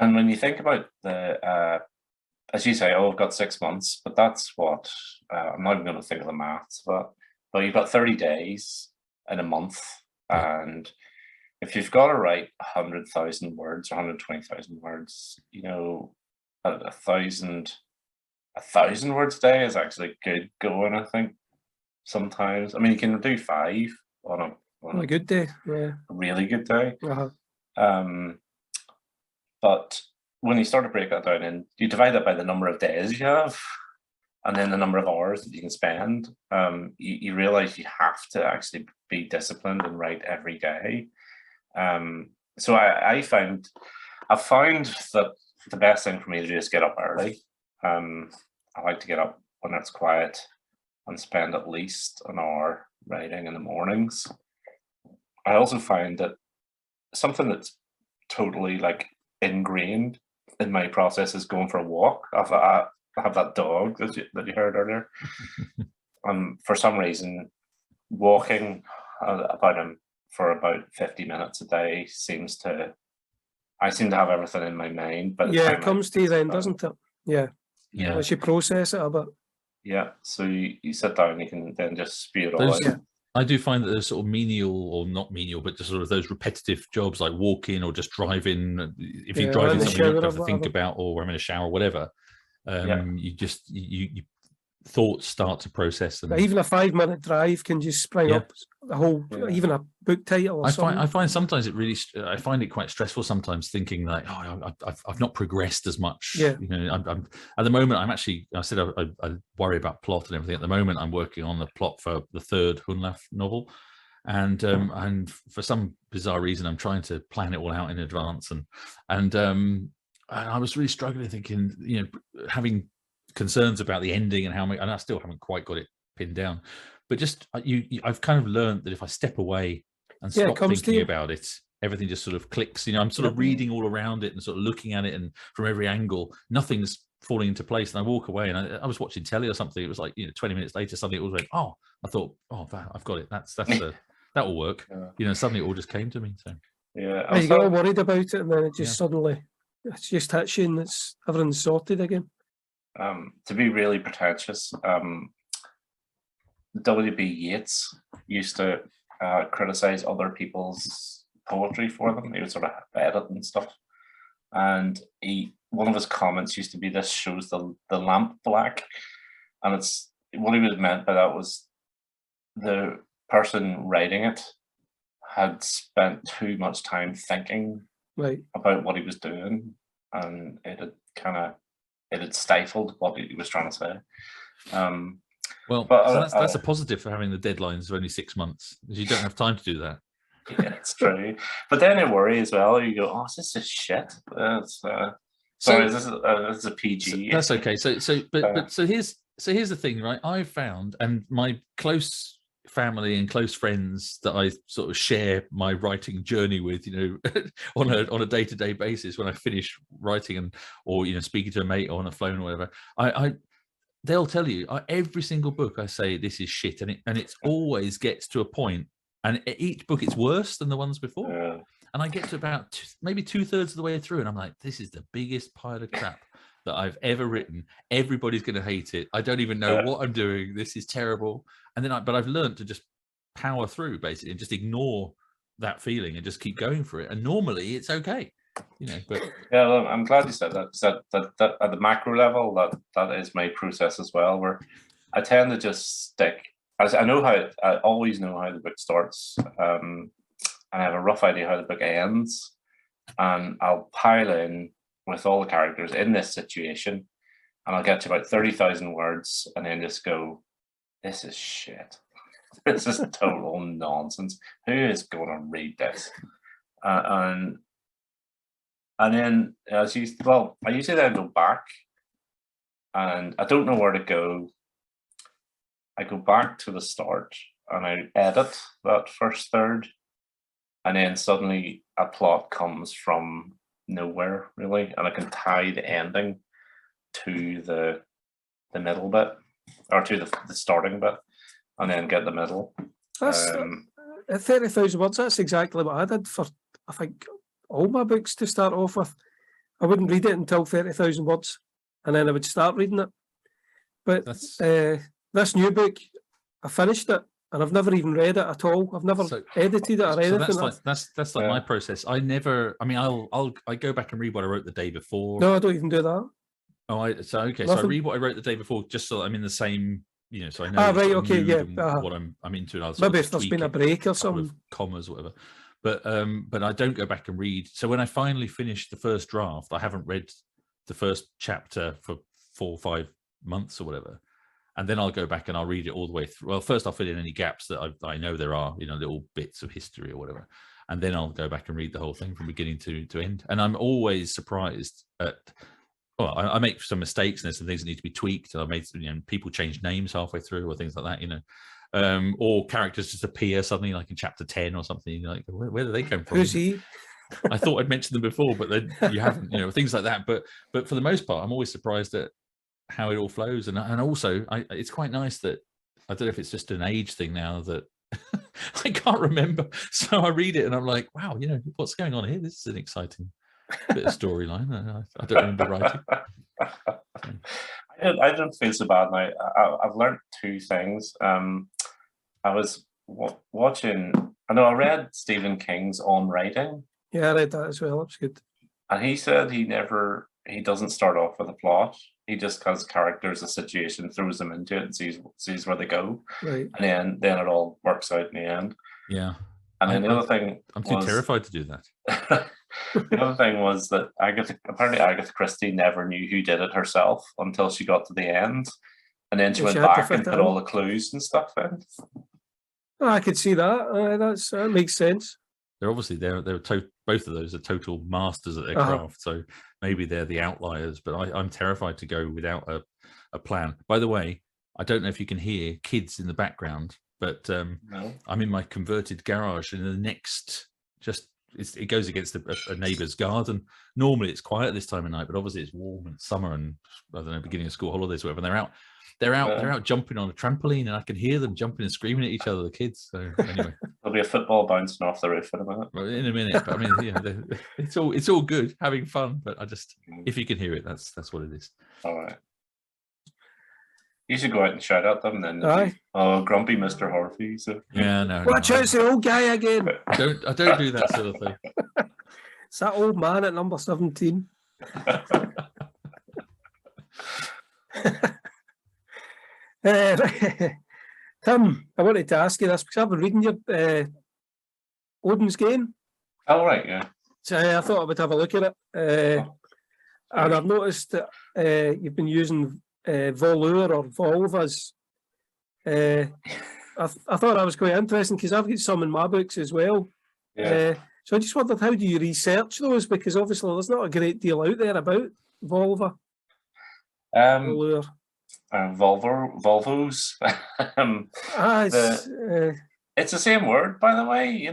And when you think about as you say, I've got 6 months, but that's what I'm not even going to think of the maths, but you've got 30 days in a month, and if you've got to write 100,000 words or 120,000 words, 1,000 words a day is actually good going, I think. Sometimes, I mean, you can do 5 on On a good day, yeah. a really good day. Uh-huh. But when you start to break that down, and you divide that by the number of days you have, and then the number of hours that you can spend, you realize you have to actually be disciplined and write every day. So I've found that the best thing for me to do is get up early. I like to get up when it's quiet and spend at least an hour writing in the mornings. I also find that something that's totally like ingrained in my process is going for a walk. I have that dog that you heard earlier. For some reason, walking about him for about 50 minutes a day I seem to have everything in my mind. But yeah, it comes to you then, doesn't it? Yeah. Yeah. As you process it a bit. Yeah. So you sit down, you can then just spew it all out. I do find that there's sort of menial, or not menial, but just sort of those repetitive jobs like walking or just driving. If you're driving something you don't have to think about, or I'm in a shower, or whatever, you thoughts start to process them. Even a 5-minute drive can just spring up the whole, even a book title. Or I find sometimes I find it quite stressful sometimes, thinking like, oh, I've not progressed as much. Yeah. You know, I'm at the moment. I said I worry about plot and everything. At the moment, I'm working on the plot for the 3rd Hunlaf novel, and for some bizarre reason, I'm trying to plan it all out in advance, and I was really struggling, thinking, you know, having concerns about the ending and and I still haven't quite got it pinned down, but just I've kind of learned that if I step away and stop thinking about it, everything just sort of clicks. You know, I'm sort of reading all around it and sort of looking at it, and from every angle, nothing's falling into place. And I walk away, and I was watching telly or something. It was like, you know, 20 minutes later, suddenly it all went, oh, I thought, oh, I've got it. That will work. You know, suddenly it all just came to me. So yeah, you get all worried about it, and then it just suddenly it's just hits you, and everything's sorted again. To be really pretentious, W.B. Yeats used to criticize other people's poetry for them. He would sort of edit and stuff. And one of his comments used to be, "This shows the lamp black," and it's what he would have meant by that was the person writing it had spent too much time thinking about what he was doing, and it had stifled what he was trying to say. Well, so that's a positive for having the deadlines of only 6 months, because you don't have time to do that. Yeah, it's true. But then you worry as well. You go, "Oh, is this just shit?" Sorry, this is a PG. That's okay. So here's the thing, right? I've found, and my close family and close friends that I sort of share my writing journey with, you know, on a day-to-day basis, when I finish writing or you know, speaking to a mate or on a phone or whatever, they'll tell you every single book I say this is shit, and it always gets to a point, and each book it's worse than the ones before. Yeah. And I get to about maybe 2/3 of the way through, and I'm like, this is the biggest pile of crap that I've ever written. Everybody's going to hate it. I don't even know what I'm doing. This is terrible. And then but I've learned to just power through, basically, and just ignore that feeling and just keep going for it. And normally it's okay, you know. But yeah, well, I'm glad you said that. That at the macro level, that is my process as well, where I tend to just stick. I always know how the book starts. And I have a rough idea how the book ends, and I'll pile in with all the characters in this situation, and I'll get to about 30,000 words, and then just go, "This is shit. This is total nonsense. Who is going to read this?" And then I usually then go back, and I don't know where to go. I go back to the start, and I edit that first third. And then suddenly a plot comes from nowhere, really, and I can tie the ending to the middle bit, or to the starting bit, and then get the middle. That's at 30,000 words. That's exactly what I did for, I think, all my books to start off with. I wouldn't read it until 30,000 words, and then I would start reading it. But this new book, I finished it. And I've never even read it at all. I've never edited it or anything. So that's like my process. I go back and read what I wrote the day before. No, I don't even do that. So I Nothing? read what I wrote the day before, just so that I'm in the same, so I know Ah, the right, sort of okay, mood yeah. and what I'm into, and I'll sort Maybe of if there's tweak been a it, break or couple of something. commas, whatever. But I don't go back and read. So when I finally finish the first draft, I haven't read the first chapter for 4 or 5 months or whatever, and then I'll go back and I'll read it all the way through. Well, first I'll fill in any gaps that I know there are, little bits of history or whatever, and then I'll go back and read the whole thing from beginning to end. And I'm always surprised at. Well, I make some mistakes and there's some things that need to be tweaked. I made, people change names halfway through or things like that, or characters just appear suddenly, like in chapter 10 or something. You're like, where do they come from? Who's he? I thought I'd mentioned them before, but then you haven't, things like that. But for the most part, I'm always surprised at how it all flows. And also, it's quite nice that, I don't know if it's just an age thing now that I can't remember. So I read it and I'm like, wow, what's going on here? This is an exciting bit of storyline. I don't remember writing. I don't feel so bad now. I've learned 2 things. I was watching. I read Stephen King's On Writing. Yeah, I read that as well. That's good. And he said he doesn't start off with a plot. He just has characters, a situation, throws them into it, and sees where they go. Right. And then it all works out in the end. Yeah. And then the other thing, I'm too terrified to do that. The other thing was that apparently Agatha Christie never knew who did it herself until she got to the end, and then she went back and put all the clues and stuff in. Oh, I could see that. That makes sense. They're obviously both of those are total masters at their craft. So maybe they're the outliers, but I'm terrified to go without a plan. By the way, I don't know if you can hear kids in the background, but No. I'm in my converted garage, and the next it goes against a neighbour's garden. Normally it's quiet this time of night, but obviously it's warm and summer and I don't know, beginning of school holidays, or whatever. And they're out jumping on a trampoline, and I can hear them jumping and screaming at each other, the kids. So anyway, There'll be a football bouncing off the roof in a minute. Well, in a minute, but I mean, it's all good, having fun. But if you can hear it, that's what it is. All right. You should go out and shout at them, and then Aye. Oh, grumpy Mr. Harvey. So. Yeah, no. Watch out, it's the old guy again. I don't do that sort of thing. It's that old man at number 17. Tim, I wanted to ask you this because I've been reading your Odin's Game. Oh, right, yeah. So I thought I would have a look at it. And I've noticed that you've been using Volur or Volv as. I thought that was quite interesting because I've got some in my books as well. Yeah. So I just wondered, how do you research those? Because obviously there's not a great deal out there about Volva. Volur. Volvos. It's the same word, by the way.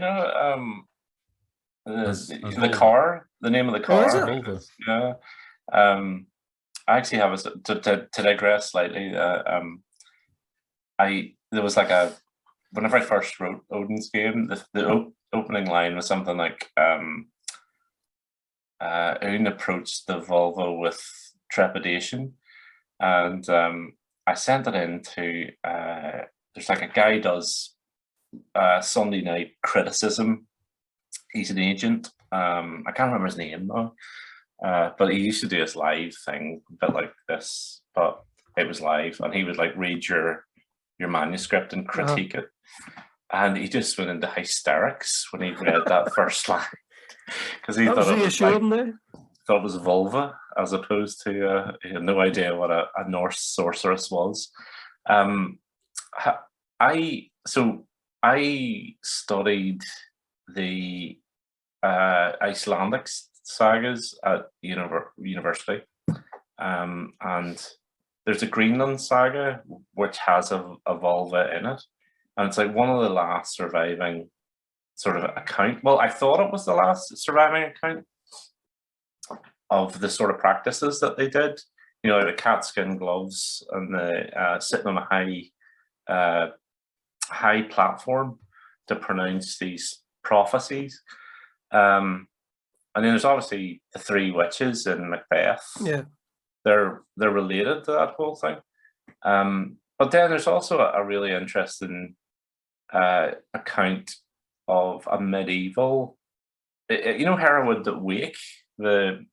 The car, the name of the car. Oh, is it? Yeah. I actually have to digress slightly. There was like whenever I first wrote Odin's Game, the opening line was something like Odin approached the Volvo with trepidation, and I sent it in to there's like a guy who does Sunday night criticism. He's an agent. I can't remember his name though, but he used to do this live thing, a bit like this, but it was live, and he would like read your manuscript and critique it. And he just went into hysterics when he read that first line, because he thought it was vulva as opposed to he had no idea what a Norse sorceress was. I studied the Icelandic sagas at university, and there's a Greenland saga which has a vulva in it, and it's like one of the last surviving sort of account. Well, I thought it was the last surviving account of the sort of practices that they did. The catskin gloves and the sitting on a high platform to pronounce these prophecies. And then there's obviously the 3 witches in Macbeth. Yeah. They're related to that whole thing. But then there's also a really interesting account of a medieval, Hereward the Wake, the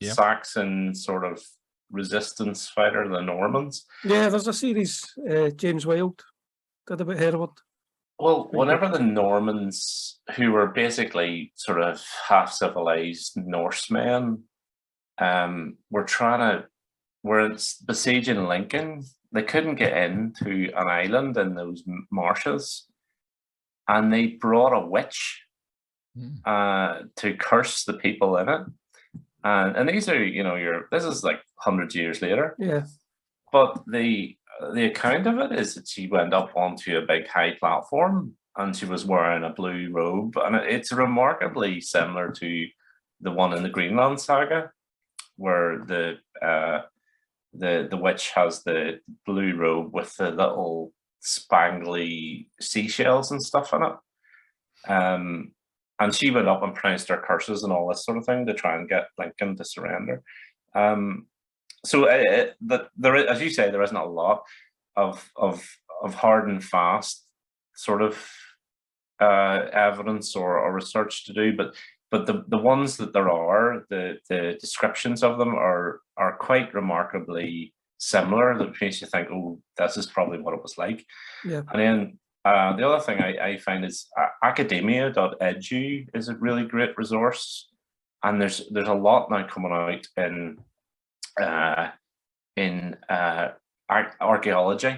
Saxon sort of resistance fighter, the Normans. Yeah, there's a series, James Wilde did about Hereward. Well, whenever the Normans, who were basically sort of half-civilized Norsemen, were besieging Lincoln, they couldn't get into an island in those marshes, and they brought a witch to curse the people in it. And these are, this is like hundreds of years later. Yeah. But the account of it is that she went up onto a big high platform and she was wearing a blue robe, and it's remarkably similar to the one in the Greenland saga, where the witch has the blue robe with the little spangly seashells and stuff in it. And she went up and pronounced her curses and all this sort of thing to try and get Lincoln to surrender. So as you say, there isn't a lot of hard and fast sort of evidence or research to do, but the ones that there are, the descriptions of them are quite remarkably similar. That makes you think, oh, this is probably what it was like. Yeah. And then the other thing I find is academia.edu is a really great resource, and there's a lot now coming out in archaeology,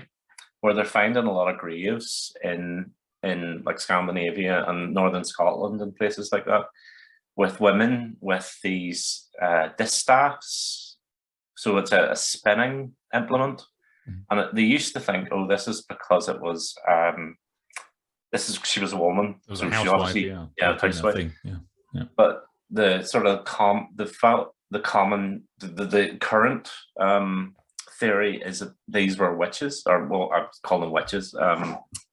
where they're finding a lot of graves in like Scandinavia and northern Scotland and places like that, with women with these distaffs. So it's a spinning implement. And they used to think, oh, this is because it was, she was a woman. It was so a she housewife, obviously, yeah, housewife. thing. Yeah. But the sort of the current theory is that these were witches, or well, I call them witches.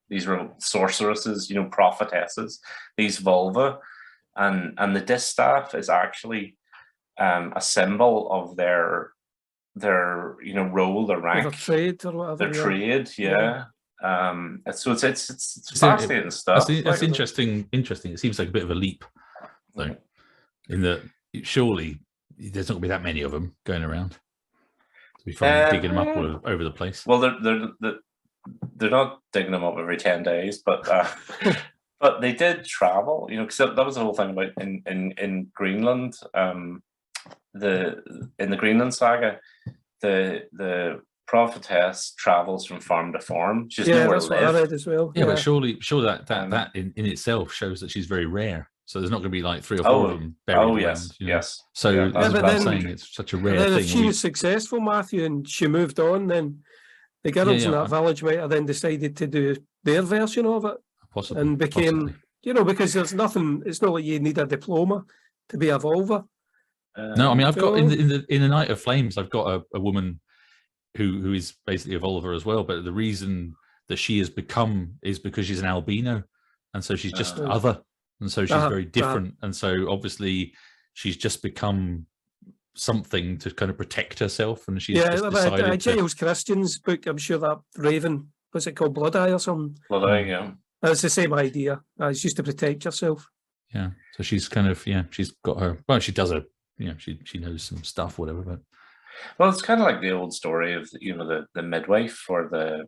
These were sorceresses, prophetesses. These vulva, and the distaff is actually a symbol of their role, their rank, Their trade or whatever. their trade. Yeah. So it's fascinating stuff. That's interesting. It seems like a bit of a leap, though, in that surely there's not going to be that many of them going around. To be digging them up all over the place. Well, they're not digging them up every 10 days, but but they did travel. Because that was the whole thing about in Greenland. In the Greenland saga, the prophetess travels from farm to farm. She's nowhere that's to what I live. read as well. Yeah, but surely that in itself shows that she's very rare. So there's not going to be like 3 or 4 of them buried around. Yes. So Yeah, that's but what I'm then- saying. It's such a rare Then thing. if she was successful, Matthew, and she moved on, then the girls in Yeah. that village might have then decided to do their version of it Possibly, and became, because there's nothing. It's not like you need a diploma to be a vulva. No, I mean I've got So- in the Night of Flames, I've got a woman who is basically a vulva as well. But the reason that she has become is because she's an albino, and so she's just other, and so she's very different, and so obviously she's just become something to kind of protect herself, and she's just decided. Giles Christian's book, I'm sure that Raven, was it called Blood Eye or something? Blood Eye, yeah. It's the same idea. It's just to protect yourself. Yeah, so she's kind of she's got her. Well, she does she knows some stuff, whatever. But well, it's kind of like the old story of the midwife or the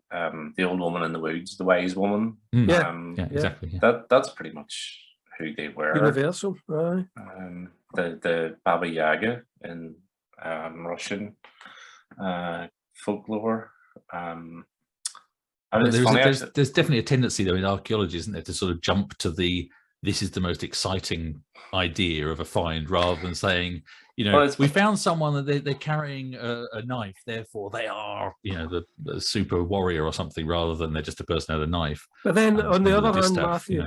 old woman in the woods, the wise woman. Yeah, exactly. Yeah. That's pretty much who they were. Universal, right? The Baba Yaga in Russian folklore. There's definitely a tendency, though, in archaeology, isn't there, to sort of jump to this is the most exciting idea of a find, rather than saying, we found someone that they're carrying a knife, therefore they are, the super warrior or something, rather than they're just a person who had a knife. But then on the other hand, Matthew,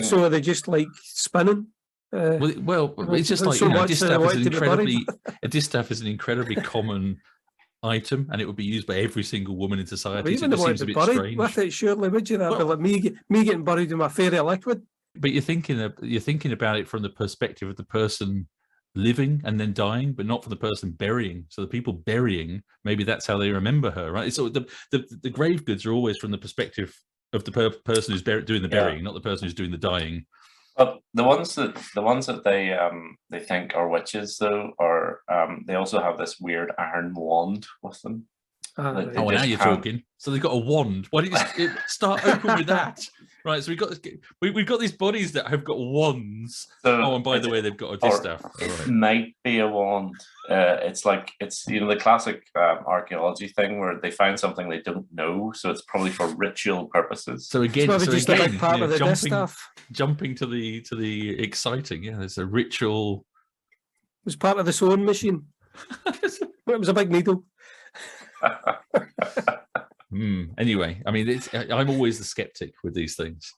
so are they just like spinning? Well, it's just like a distaff is an incredibly common item, and it would be used by every single woman in society. But even so it the seems a bit buried strange. with it, surely, would you? That'd be like me getting buried in my fairy liquid. But you're thinking about it from the perspective of the person living and then dying, but not for the person burying. So the people burying, maybe that's how they remember her, right? So the grave goods are always from the perspective of the person who's doing the burying, not the person who's doing the dying. But the ones that they think are witches though are they also have this weird iron wand with them. Ah, They right. Oh, now just you're can't- talking. So they've got a wand. Why don't you start open with that? Right. So we've got these bodies that have got wands. So Oh, and by the it's- way, they've got a or distaff. All it right. might be a wand. It's the classic archaeology thing where they find something they don't know, so it's probably for ritual purposes. So again, It's probably just a big part of the distaff. jumping to the exciting. Yeah, there's a ritual. It was part of the sewing machine. It was a big needle. Anyway, I mean, I'm always the skeptic with these things.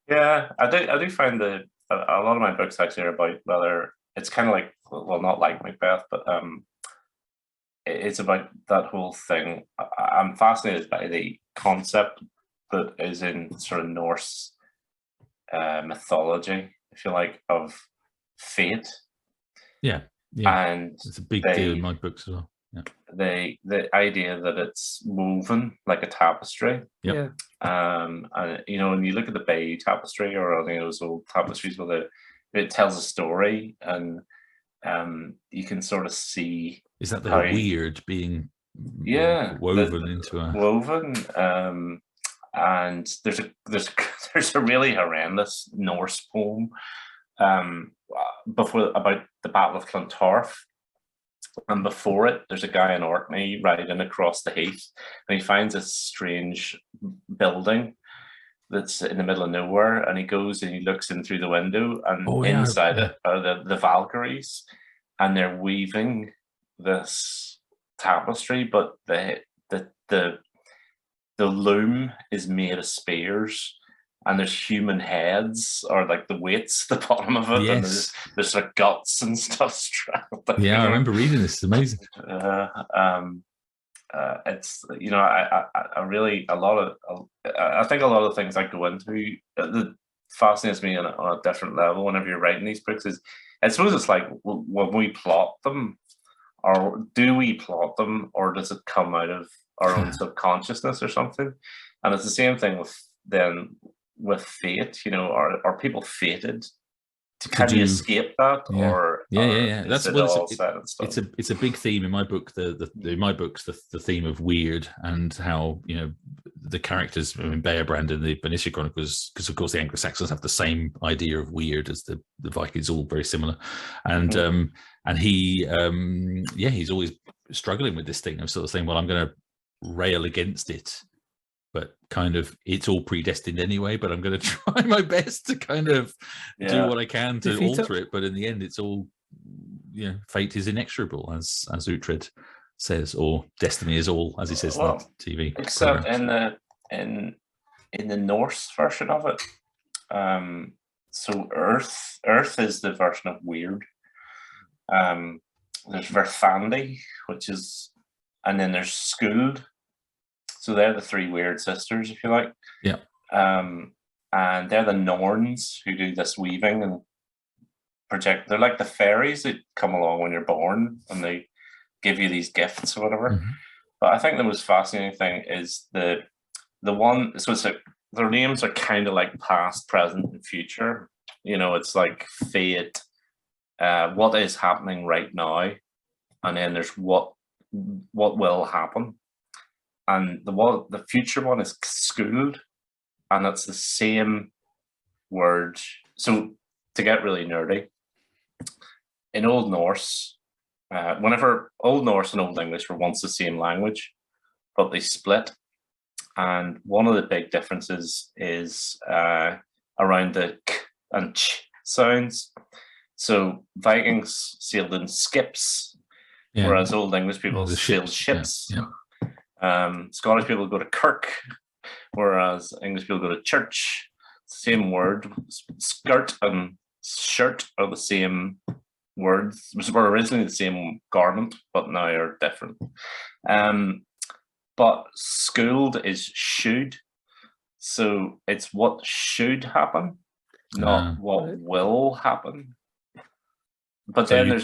Yeah, I do find that a lot of my books actually are about whether it's kind of like, well, not like Macbeth, but it's about that whole thing. I'm fascinated by the concept that is in sort of Norse mythology, if you like, of fate. Yeah. And It's a big deal in my books as well. Yeah. the idea that it's woven like a tapestry. Yep. Yeah. And when you look at the Bayeux tapestry or any of those old tapestries where it tells a story, and you can sort of see Is that the how weird being woven into a woven. And there's a really horrendous Norse poem about the Battle of Clontarf. And before it, there's a guy in Orkney riding across the heath, and he finds this strange building that's in the middle of nowhere. And he goes and he looks in through the window, and inside it are the Valkyries, and they're weaving this tapestry, but the loom is made of spears. And there's human heads, or like the weights at the bottom of it, and there's like guts and stuff strapped. Yeah, I remember reading this. It's amazing. It's I really I think a lot of the things I go into that fascinates me on a different level whenever you're writing these books is, I suppose it's like when we plot them, or do we plot them, or does it come out of our own subconsciousness or something? And it's the same thing with fate, are people fated? Can you escape that? Yeah. Or that's all set in stone? It's a big theme in my book. In my books, the theme of weird, and how the characters. I mean, Bearbrand in the Bernicia Chronicles, because of course the Anglo-Saxons have the same idea of weird as the Vikings, all very similar, and he he's always struggling with this thing of sort of saying, well, I'm going to rail against it, but kind of it's all predestined anyway, but I'm going to try my best to kind of do what I can to alter it. But in the end, it's all, fate is inexorable, as Uhtred says, or destiny is all, as he says in the TV. Except program. in the Norse version of it. So Earth is the version of weird. There's Verthandi, and then there's Skuld. So they're the three weird sisters, if you like. Yeah. And they're the Norns who do this weaving and project. They're like the fairies that come along when you're born, and they give you these gifts or whatever. Mm-hmm. But I think the most fascinating thing is the one. So it's like their names are kind of like past, present, and future. It's like fate. What is happening right now, and then there's what will happen. And the future one is Skuld, and it's the same word. So to get really nerdy, in Old Norse, whenever Old Norse and Old English were once the same language, but they split. And one of the big differences is around the k and ch sounds. So Vikings sailed in skips, whereas Old English people sailed ships. Yeah. Scottish people go to kirk, whereas English people go to church. Same word. Skirt and shirt are the same words, which were originally the same garment, but now are different. But Skuld is should, so it's what should happen, not what will happen. But then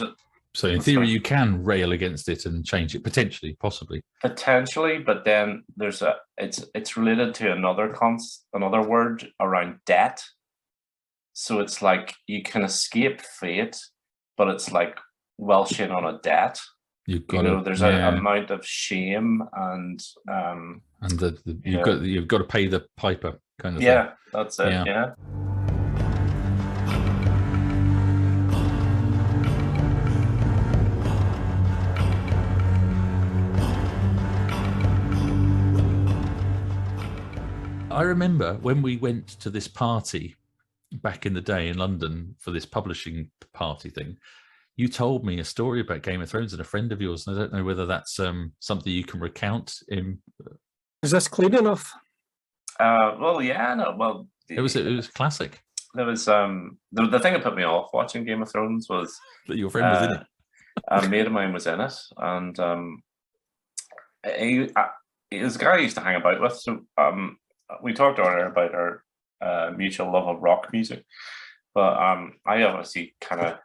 So in theory, you can rail against it and change it potentially, possibly. Potentially, but then it's related to another word around debt. So it's like you can escape fate, but it's like welching on a debt. You've got to, There's an amount of shame and you've got to pay the piper kind of thing. Yeah, that's it. Yeah. I remember when we went to this party back in the day in London for this publishing party thing, you told me a story about Game of Thrones and a friend of yours, and I don't know whether that's something you can recount. Is this clean enough? Well, yeah, no, well, it was classic. There was the thing that put me off watching Game of Thrones was that your friend was in it. A mate of mine was in it, and he was a guy I used to hang about with. So we talked earlier about our mutual love of rock music, but I obviously kind of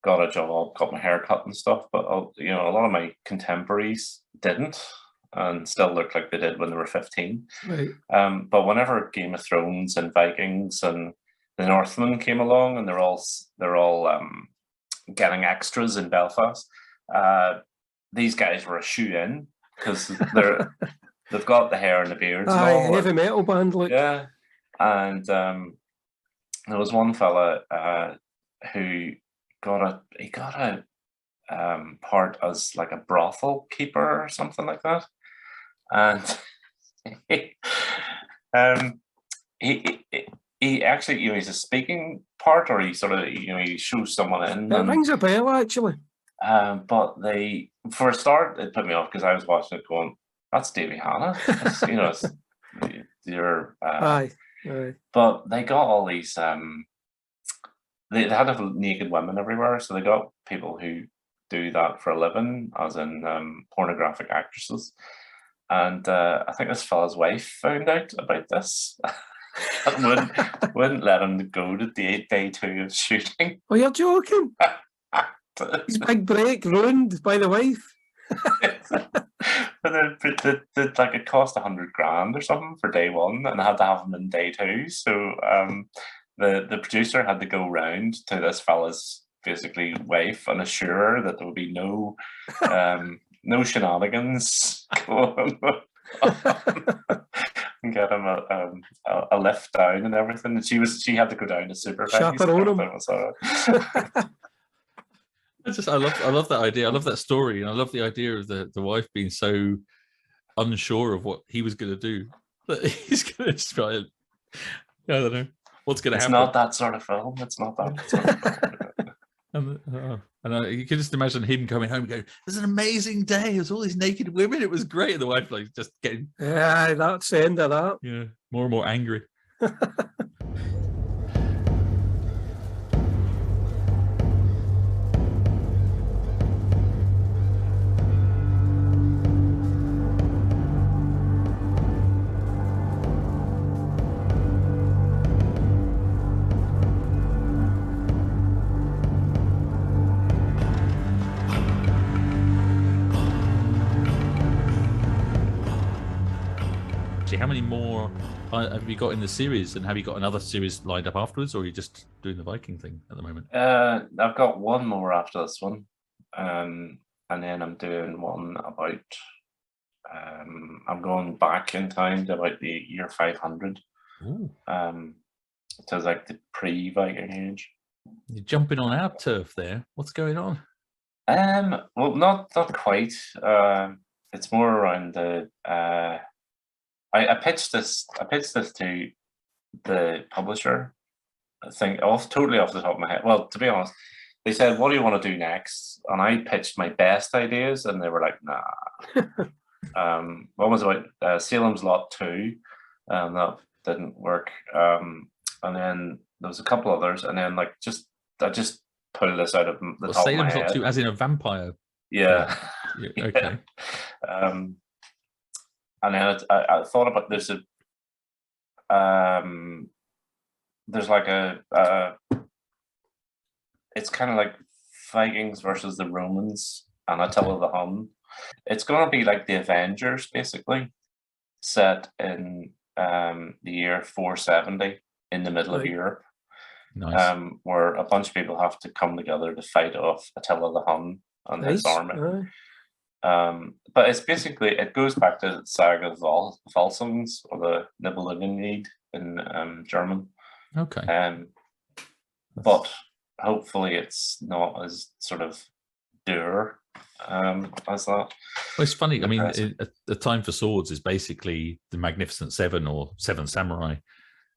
got a job, got my hair cut and stuff, but a lot of my contemporaries didn't, and still looked like they did when they were 15. Right. But whenever Game of Thrones and Vikings and the Northmen came along, and they're all getting extras in Belfast, these guys were a shoe-in because they've got the hair and the beards. Heavy metal band, look. Yeah, and there was one fella who got a part as like a brothel keeper or something like that, and he actually, he's a speaking part, or he sort of, he shows someone in. It rings a bell, actually. But for a start, it put me off because I was watching it going, that's Davy Hanna. Aye. But they got all these, they had to have naked women everywhere, so they got people who do that for a living, as in pornographic actresses. And I think this fella's wife found out about this and wouldn't let him go to day 2 of shooting. Oh, you're joking? His big break ruined by the wife. But it cost $100,000 or something for day 1, and I had to have him in day 2. So the producer had to go round to this fella's basically wife and assure her that there would be no shenanigans going on, and get him a lift down and everything. And she had to go down to supervise. Chaperone him. I love that idea. I love that story, and I love the idea of the wife being so unsure of what he was going to do that he's going to try and, I don't know what's going to happen. It's not that sort of film. It's not that sort of film. And you can just imagine him coming home and going, "There's an amazing day. There's all these naked women. It was great." And the wife like just getting, yeah, that's the end of that. Yeah, more and more angry. How many more have you got in the series, and have you got another series lined up afterwards, or are you just doing the Viking thing at the moment? I've got one more after this one, and then I'm doing one about I'm going back in time to about the year 500. To like the pre-Viking age. You're jumping on our turf there. What's going on? Well, not quite. It's more around the I pitched this to the publisher. I think totally off the top of my head. Well, to be honest, they said, "What do you want to do next?" And I pitched my best ideas, and they were like, "Nah." One was about Salem's Lot 2, and that didn't work. And then there was a couple others, and then I just pulled this out of the top of my head. Salem's Lot 2, as in a vampire. Yeah. Yeah. Okay. And then I thought about there's like it's kind of like Vikings versus the Romans and Attila the Hun. It's going to be like the Avengers, basically, set in the year 470 in the middle of Europe. Nice. where a bunch of people have to come together to fight off Attila the Hun and his Nice. army. Aye. But it's basically, it goes back to the Saga of Volsungs, or the Nibelungenlied in German. Okay. But hopefully it's not as sort of dour as that. Well, it's funny. I mean, Impressive. A Time for Swords is basically the Magnificent Seven or Seven Samurai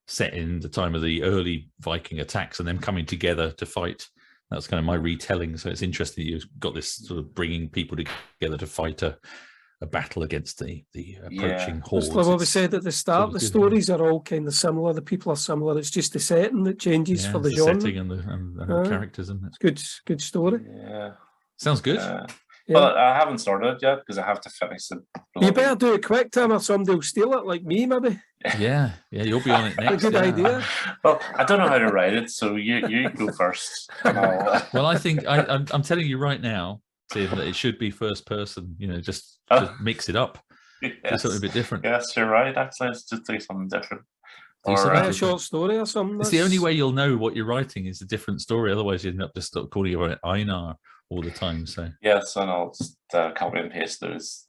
set in the time of the early Viking attacks and them coming together to fight. That's kind of my retelling. So it's interesting that you've got this sort of bringing people together to fight a battle against the approaching hordes. Just like what we said at the start, the good, stories are all kind of similar. The people are similar. It's just the setting that changes for the it's genre. setting and the characters, isn't it? Good story. Yeah. Sounds good. Yeah. But I haven't started it yet because I have to finish the. You better do it quick, Tim, or somebody will steal it, like me, maybe. Yeah, you'll be on it next. A good idea. Well, I don't know how to write it, so you go first. And Well, I think I'm telling you right now, Tim, that it should be first person. Just mix it up. Do something a bit different. Yes, you're right. Actually, let's just do something different. Write a short story or something. It's the only way you'll know what you're writing is a different story. Otherwise, you end up just calling it Einar all the time. So yes, and I'll just copy and paste those.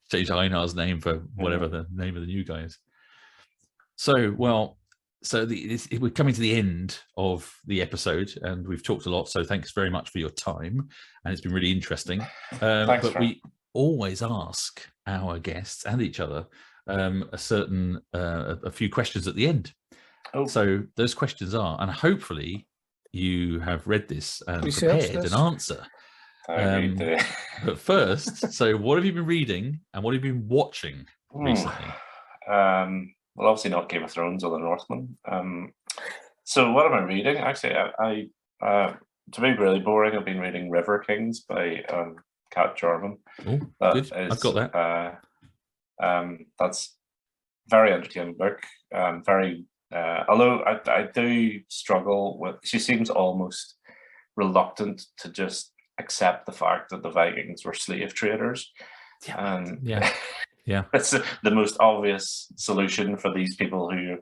Change Einar's name for whatever the name of the new guy is. So we're coming to the end of the episode, and we've talked a lot. So thanks very much for your time, and it's been really interesting. But we always ask our guests and each other a few questions at the end. Oh. So those questions are, and hopefully you have read this and Researched prepared this. an answer. But first, so what have you been reading and what have you been watching recently? Well, obviously not Game of Thrones or The Northman. So what am I reading? Actually, I to be really boring, I've been reading River Kings by Kat Jarman. Oh, good. I've got that. That's very entertaining book. Although I do struggle with, she seems almost reluctant to just accept the fact that the Vikings were slave traders. Yeah. It's the most obvious solution for these people who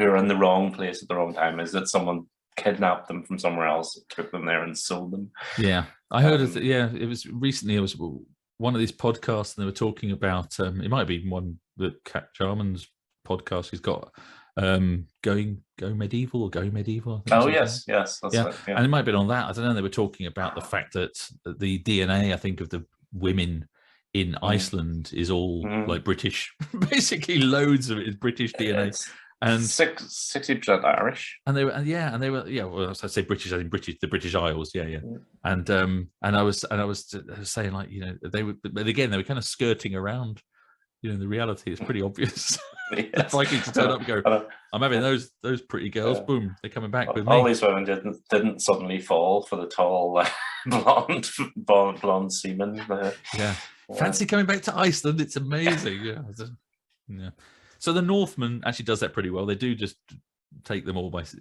are in the wrong place at the wrong time is that someone kidnapped them from somewhere else, took them there and sold them. Yeah, I heard of it. Yeah, it was recently. It was one of these podcasts, and they were talking about. It might be one that Kat Jarman's podcast. He's got Go Medieval. I think Oh yes, that's yeah. right, yeah. And it might have been on that. I don't know. They were talking about the fact that the DNA, I think, of the women in Iceland is all like British. Basically, loads of it is British DNA. And 60% Irish, and they were well, I say British, I think the British Isles, and I was saying, like, they were, but again they were kind of skirting around, the reality is pretty obvious. Yes. The Vikings turn up and go, I'm having those pretty girls, boom, they're coming back with all me. these women didn't suddenly fall for the tall blonde seamen. Fancy coming back to Iceland, it's amazing. Yeah. So the Northman actually does that pretty well. They do just take them all by as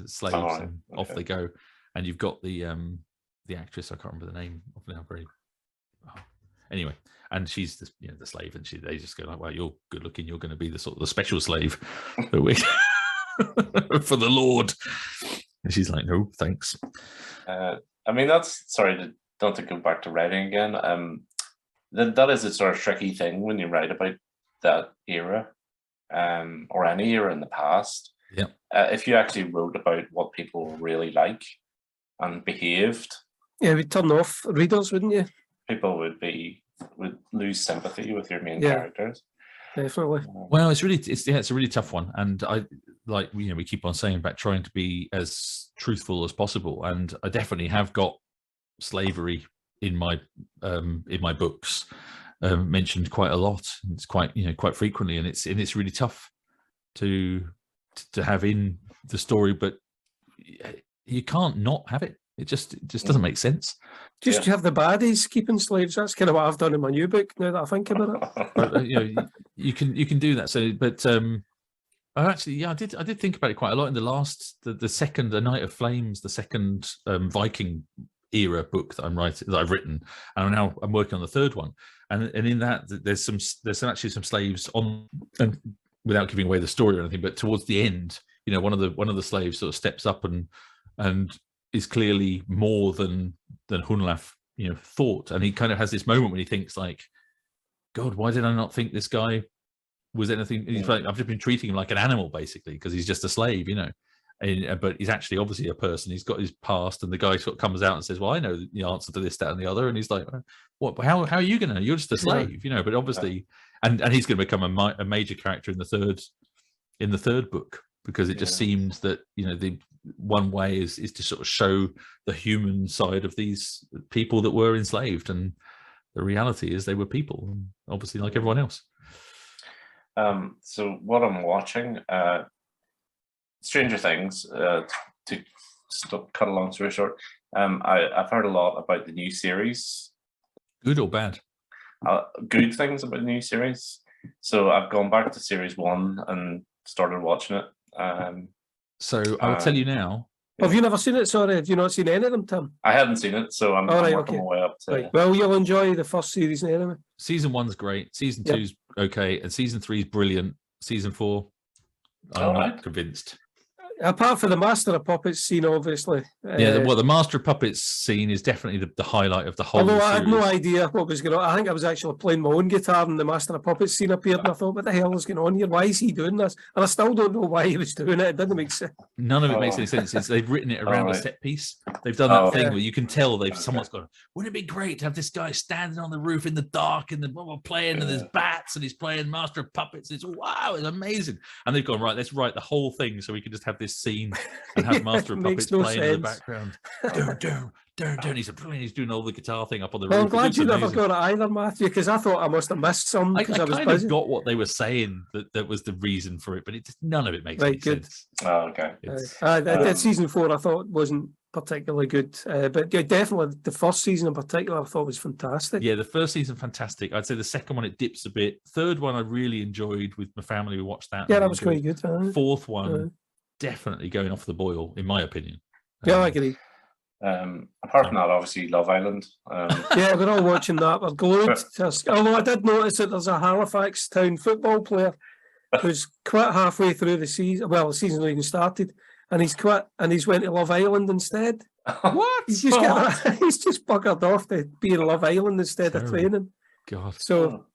slaves, and off they go. And you've got the actress, I can't remember the name. Anyway, and she's the slave, and they just go like, "Well, you're good looking. You're going to be the sort of the special slave that we for the Lord." And she's like, "No, thanks." I mean, don't to go back to writing again. That is a sort of tricky thing when you write about that era. Or any era in the past. Yeah. If you actually wrote about what people really like and behaved, we'd turn off readers, wouldn't you? People would lose sympathy with your main characters. Definitely. Well, it's a really tough one, and I we keep on saying about trying to be as truthful as possible, and I definitely have got slavery in my books. Mentioned quite a lot. It's quite frequently, and it's really tough to have in the story, but you can't not have it. It just doesn't make sense. You have the baddies keeping slaves. That's kind of what I've done in my new book. Now that I think about it, but, you can do that. So, but I did think about it quite a lot in the second The Night of Flames, the second Viking era book that I've written, and now I'm working on the third one. And in that, there's actually some slaves on, and without giving away the story or anything, but towards the end, one of the slaves sort of steps up and is clearly more than Hunlaf thought, and he kind of has this moment when he thinks like, God, why did I not think this guy was anything? He's like, I've just been treating him like an animal basically because he's just a slave, but he's actually obviously a person. He's got his past, and the guy sort of comes out and says, well, I know the answer to this, that, and the other, and he's like, what? How are you gonna? You're just a slave, but obviously, and he's going to become a major character in the third book, because it just seems that the one way is to sort of show the human side of these people that were enslaved, and the reality is they were people, obviously like everyone else. So what I'm watching, Stranger Things, to cut a long story short, I've heard a lot about the new series. Good or bad? Good things about the new series. So I've gone back to series 1 and started watching it. So I'll tell you now. Have you never seen it? Sorry, have you not seen any of them, Tim? I hadn't seen it, so I'm working my way up to. Right. Well, you'll enjoy the first series anyway. Season 1's great. Season 2's okay, and season 3's brilliant. Season 4, I'm not convinced. Apart from the Master of Puppets scene, obviously. The Master of Puppets scene is definitely the highlight of the whole Although series. I had no idea what was going on. I think I was actually playing my own guitar and the Master of Puppets scene appeared, and I thought, what the hell is going on here? Why is he doing this? And I still don't know why he was doing it. It didn't make sense. None of it makes any sense. They've written it around a set piece. They've done that thing where you can tell someone's gone, wouldn't it be great to have this guy standing on the roof in the dark and we're playing and there's bats and he's playing Master of Puppets. It's wow, it's amazing. And they've gone, right, let's write the whole thing so we can just have this scene and have Master of Puppets playing in the background. He's doing all the guitar thing up on the roof. I'm glad you never got it either, Matthew, because I thought I must have missed some because I was kind busy. of got what they were saying that was the reason for it, but none of it makes any sense. Oh, okay. Season 4 I thought wasn't particularly good, but definitely the first season in particular I thought was fantastic. Yeah, the first season fantastic. I'd say the second one it dips a bit. Third one I really enjoyed with my family. We watched that. Yeah, that was quite good. Fourth one definitely going off the boil, in my opinion. Yeah, I agree. Apart from that, obviously Love Island. Yeah, we're all watching that. We're glued. Although I did notice that there's a Halifax town football player who's quit halfway through the season. Well, the season's not even started, and he's quit and he's went to Love Island instead. What? He's just buggered off to be in Love Island instead of training. God. So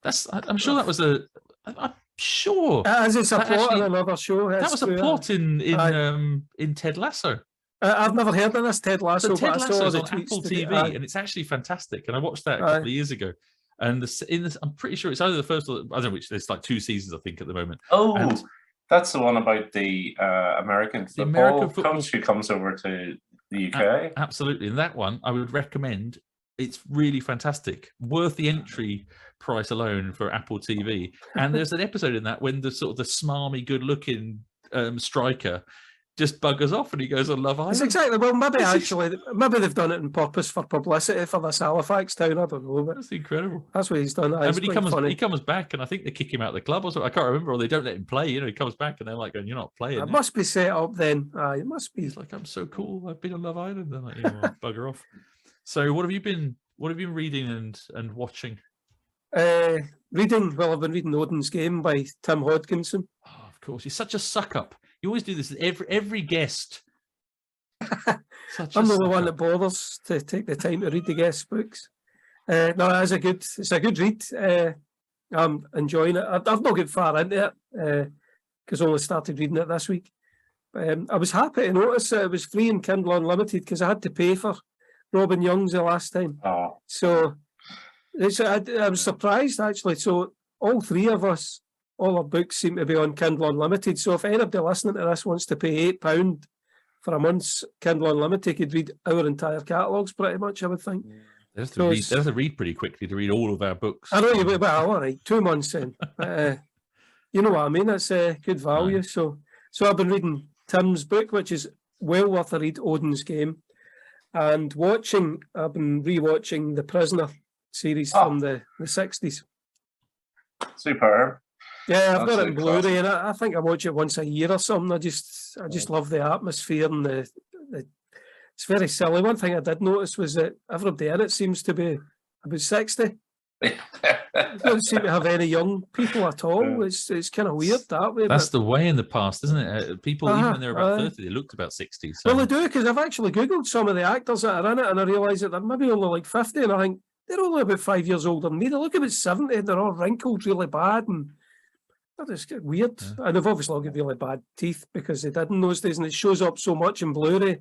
I'm sure that was I'm sure. As it's a plot in another show. That was a plot in Ted Lasso. I've never heard of this Ted Lasso. So Ted Lasso's on tweets Apple TV, and it's actually fantastic. And I watched that a couple of years ago. And I'm pretty sure it's either the first or I don't know which. There's like 2 seasons, I think, at the moment. Oh, that's the one about the American football coach who comes over to the UK. Absolutely, and that one I would recommend. It's really fantastic, worth the entry price alone for Apple TV. And there's an episode in that when the sort of the smarmy, good-looking striker just buggers off and he goes on Love Island. It's exactly. Well, maybe they've done it on purpose for publicity for this Halifax town. I don't know. But that's incredible. That's what he's done. But he comes back, and I think they kick him out of the club or something. I can't remember, or they don't let him play. He comes back, and they're like, going, "You're not playing." It must be set up then. It must be. He's like, "I'm so cool. I've been on Love Island." And like, bugger off. So, what have you been reading and watching? Reading. Well, I've been reading Odin's Game by Tim Hodkinson. Oh, of course, he's such a suck up. You always do this every guest. I'm the only one that bothers to take the time to read the guest books. No, it's a good read. I'm enjoying it. I've not got far into it because I only started reading it this week. I was happy to notice that it was free in Kindle Unlimited because I had to pay for Robin Young's the last time. Oh. So I was surprised actually. So all 3 of us, all our books seem to be on Kindle Unlimited. So if anybody listening to this wants to pay £8 for a month's Kindle Unlimited, could read our entire catalogues pretty much, I would think. They have to read pretty quickly to read all of our books. I know you will, well, all right, 2 months in. You know what I mean? It's good value. Right. So I've been reading Tim's book, which is well worth a read, Odin's Game. And I've been rewatching The Prisoner series from the 60s. Superb. Yeah, I've got it in Blu-ray, and I think I watch it once a year or something. I just love the atmosphere and the it's very silly. One thing I did notice was that everybody in it seems to be about 60. They don't seem to have any young people at all. It's kind of weird that way. That's but, the way in the past, isn't it? People, even when they're about 30, they looked about 60. So. Well, they do, because I've actually Googled some of the actors that are in it, and I realise that they're maybe only like 50, and I think they're only about 5 years older than me. They look about 70, they're all wrinkled really bad, and that is weird. Yeah. And they've obviously all got really bad teeth because they did in those days, and it shows up so much in Blu-ray,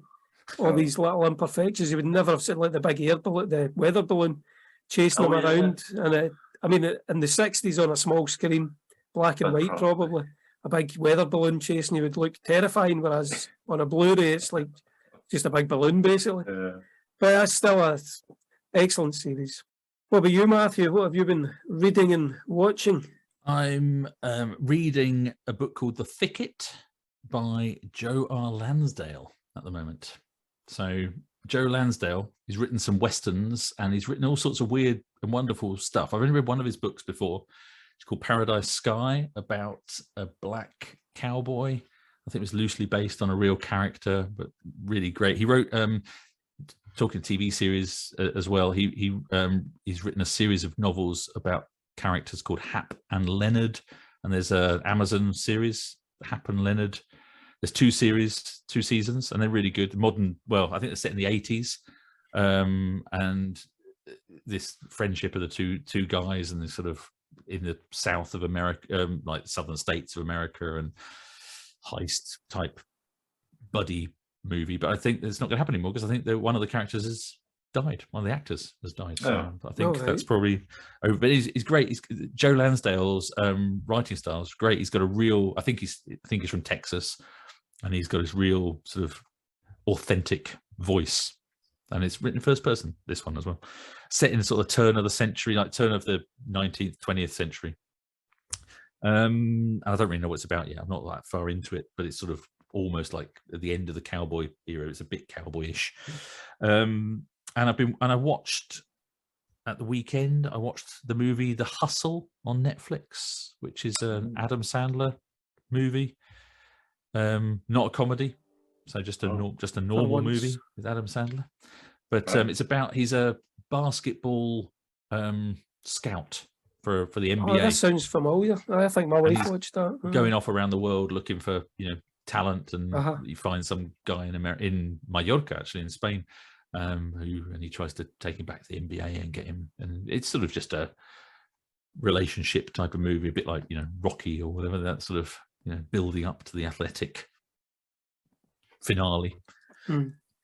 all these little imperfections. You would never have seen like the big air balloon, the weather balloon chasing them around. And I mean, in the 60s on a small screen, black and white probably, a big weather balloon chasing you would look terrifying, whereas on a Blu-ray it's like just a big balloon basically. But that's still an excellent series. What about you, Matthew? What have you been reading and watching? I'm reading a book called The Thicket by Joe R. Lansdale at the moment. So Joe Lansdale, he's written some westerns and he's written all sorts of weird and wonderful stuff. I've only read one of his books before. It's called Paradise Sky, about a black cowboy. I think it was loosely based on a real character, but really great. He wrote, talking TV series as well, he's written a series of novels about characters called Hap and Leonard, and there's an Amazon series, Hap and Leonard. There's two seasons, and they're really good. Modern, well, I think they're set in the 80s, and this friendship of the two guys, and they're sort of in the south of America, like southern states of America, and heist type buddy movie. But I think it's not going to happen anymore because I think that one of the characters has died. One of the actors has died. So I think that's probably over. But he's great. Joe Lansdale's writing style is great. He's got a real. I think he's from Texas, and he's got his real sort of authentic voice. And it's written first person. This one as well, set in sort of turn of the century, like turn of the 19th, 20th century. And I don't really know what it's about yet. I'm not that far into it, but it's sort of almost like at the end of the cowboy era. It's a bit cowboyish. And I watched at the weekend. I watched the movie The Hustle on Netflix, which is an Adam Sandler movie, not a comedy, so just a normal movie with Adam Sandler. But it's about, he's a basketball scout for the NBA. Oh, that sounds familiar. I think my wife watched that. Going off around the world looking for talent, and you find some guy in Mallorca, actually in Spain, and he tries to take him back to the NBA and get him, and it's sort of just a relationship type of movie, a bit like Rocky or whatever, that sort of building up to the athletic finale.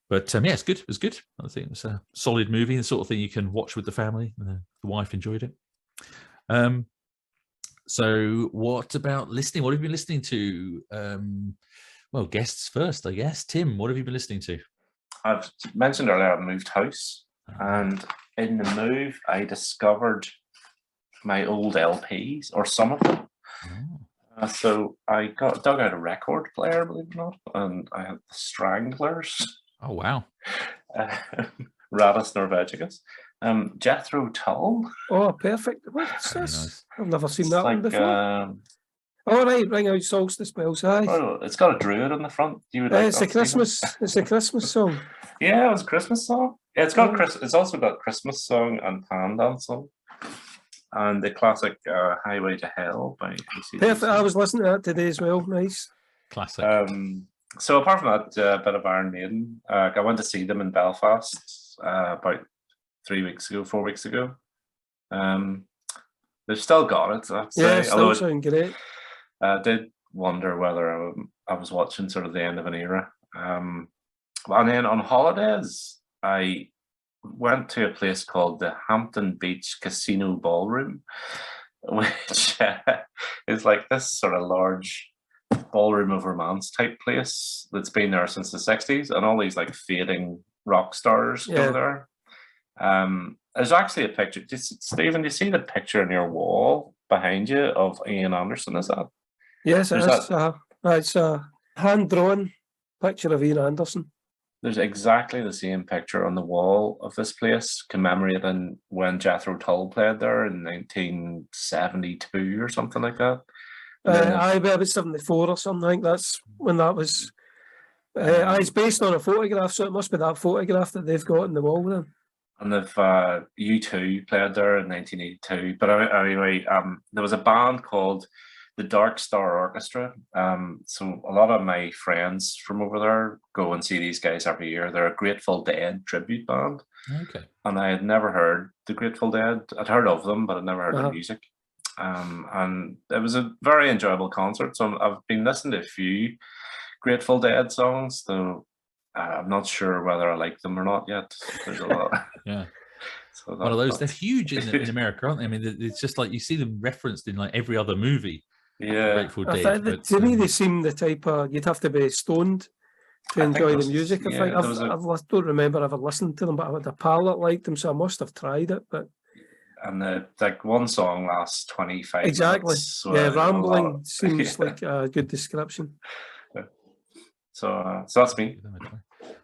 But yeah, it's good. It was good. I think it's a solid movie, the sort of thing you can watch with the family. The wife enjoyed it. So what about listening? What have you been listening to? Well, guests first, I guess. Tim, what have you been listening to? I've mentioned earlier I moved house, and in the move I discovered my old LPs, or some of them. So I dug out a record player, believe it or not, and I had the Stranglers. Oh wow! Radis Norvegicus. Jethro Tull. Oh, perfect. What's this? Nice. I've never seen that one before. Oh right, Ring Out Solstice Bells. Aye. Oh, it's got a druid on the front. You would it's a Christmas. It's a Christmas song. Yeah, it was a Christmas song. Yeah, it's also got Christmas song and Pan Dance song, and the classic Highway to Hell by AC/DC. Perfect. I was listening to that today as well. Nice. Classic. So apart from that bit of Iron Maiden, I went to see them in Belfast about 4 weeks ago. They've still got it, I'd say. Yeah, still sound great. I did wonder whether I was watching sort of the end of an era. And then on holidays, I went to a place called the Hampton Beach Casino Ballroom, which is like this sort of large ballroom of romance type place that's been there since the 60s, and all these like fading rock stars go there. There's actually a picture. Stephen, do you see the picture on your wall behind you of Ian Anderson? Is that? Yes, it is. It's a hand-drawn picture of Ian Anderson. There's exactly the same picture on the wall of this place, commemorating when Jethro Tull played there in 1972 or something like that. I bet it was 74 or something. I think that's when that was. It's based on a photograph, so it must be that photograph that they've got in the wall with them. And they've U2 played there in 1982. But anyway, there was a band called the Dark Star Orchestra. So a lot of my friends from over there go and see these guys every year. They're a Grateful Dead tribute band. Okay. And I had never heard the Grateful Dead. I'd heard of them, but I'd never heard their music. And it was a very enjoyable concert. So I've been listening to a few Grateful Dead songs, though I'm not sure whether I like them or not yet. There's a lot. Yeah. So One of those, they're huge in America, aren't they? I mean, it's just like you see them referenced in like every other movie. Yeah. Grateful Dead. To me, they seem the type of, you'd have to be stoned to enjoy the music. I think I don't remember ever listening to them, but I had a pal that liked them, so I must have tried it. But like one song lasts 25 exactly. minutes. So Rambling seems like a good description. So that's me.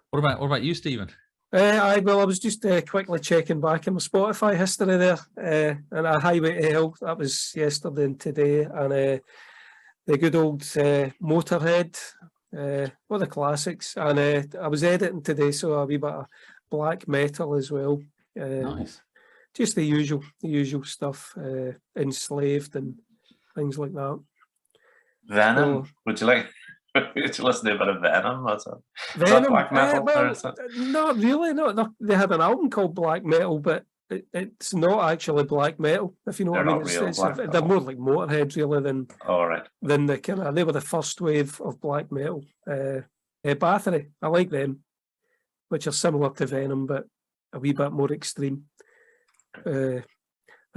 What about you, Stephen? I was just quickly checking back in my Spotify history there, and a Highway to Hell, that was yesterday and today, and the good old Motorhead, what the classics, and I was editing today, so a wee bit of black metal as well. Nice. Just the usual stuff, Enslaved and things like that. Venom, would you like? Would you listen to a bit of Venom? Venom? Black metal? Not really. No, they had an album called Black Metal, but it's not actually black metal. If you know what I mean, they're more like Motorhead really than the kind of. They were the first wave of black metal. Bathory, I like them, which are similar to Venom, but a wee bit more extreme. I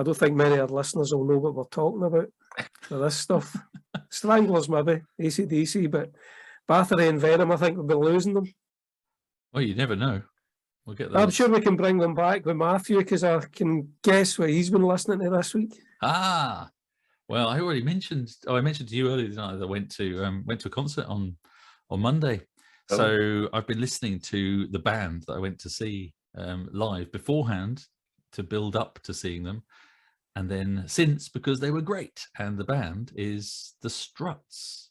don't think many of our listeners will know what we're talking about for this stuff. Stranglers maybe, AC/DC, but Bathory and Venom, I think we'll be losing them. Well, you never know. We'll get those. I'm sure we can bring them back with Matthew, because I can guess what he's been listening to this week. Well, I already mentioned. I mentioned to you earlier tonight that I went to a concert on Monday. Oh. So I've been listening to the band that I went to see live beforehand to build up to seeing them. And then since, because they were great, and the band is the Struts.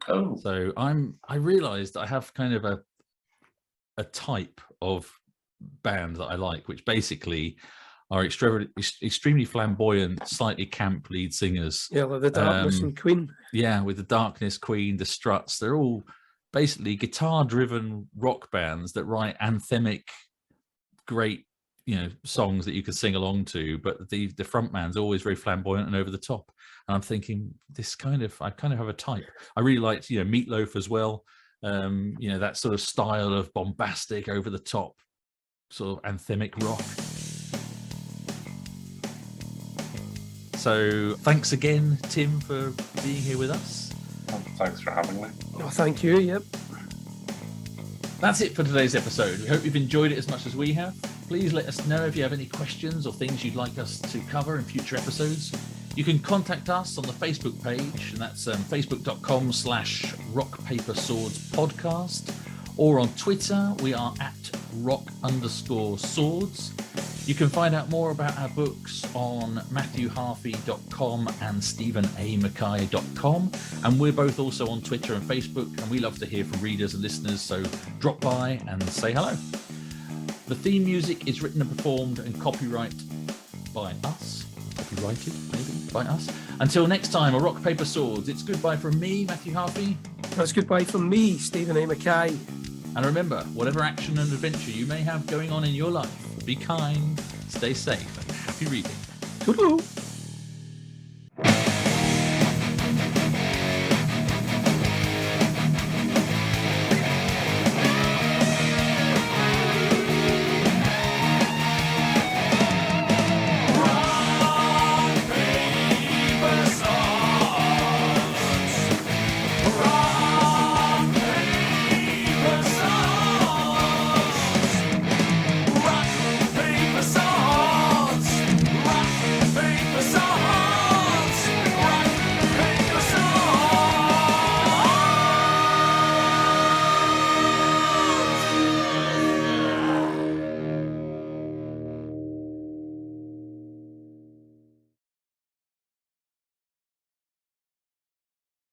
Oh, so I realised I have kind of a type of band that I like, which basically are extremely flamboyant, slightly camp lead singers. Yeah, like the Darkness and Queen. Yeah, with the Darkness, Queen, the Struts. They're all basically guitar-driven rock bands that write anthemic, great, songs that you can sing along to, but the front man's always very flamboyant and over the top. And I'm thinking, I kind of have a type. I really liked, Meatloaf as well. That sort of style of bombastic, over the top, sort of anthemic rock. So thanks again, Tim, for being here with us. Thanks for having me. Oh, thank you. Yep. That's it for today's episode. We hope you've enjoyed it as much as we have. Please let us know if you have any questions or things you'd like us to cover in future episodes. You can contact us on the Facebook page, and that's facebook.com/rockpaperswordspodcast, or on Twitter, we are at rock_swords. You can find out more about our books on matthewharvey.com and stephenamackay.com. And we're both also on Twitter and Facebook, and we love to hear from readers and listeners, so drop by and say hello. The theme music is written and performed and copyrighted by us. Until next time, a Rock, Paper, Swords. It's goodbye from me, Matthew Harvey. That's goodbye from me, Stephen A. Mackay. And remember, whatever action and adventure you may have going on in your life, be kind, stay safe, and happy reading. Toodaloo.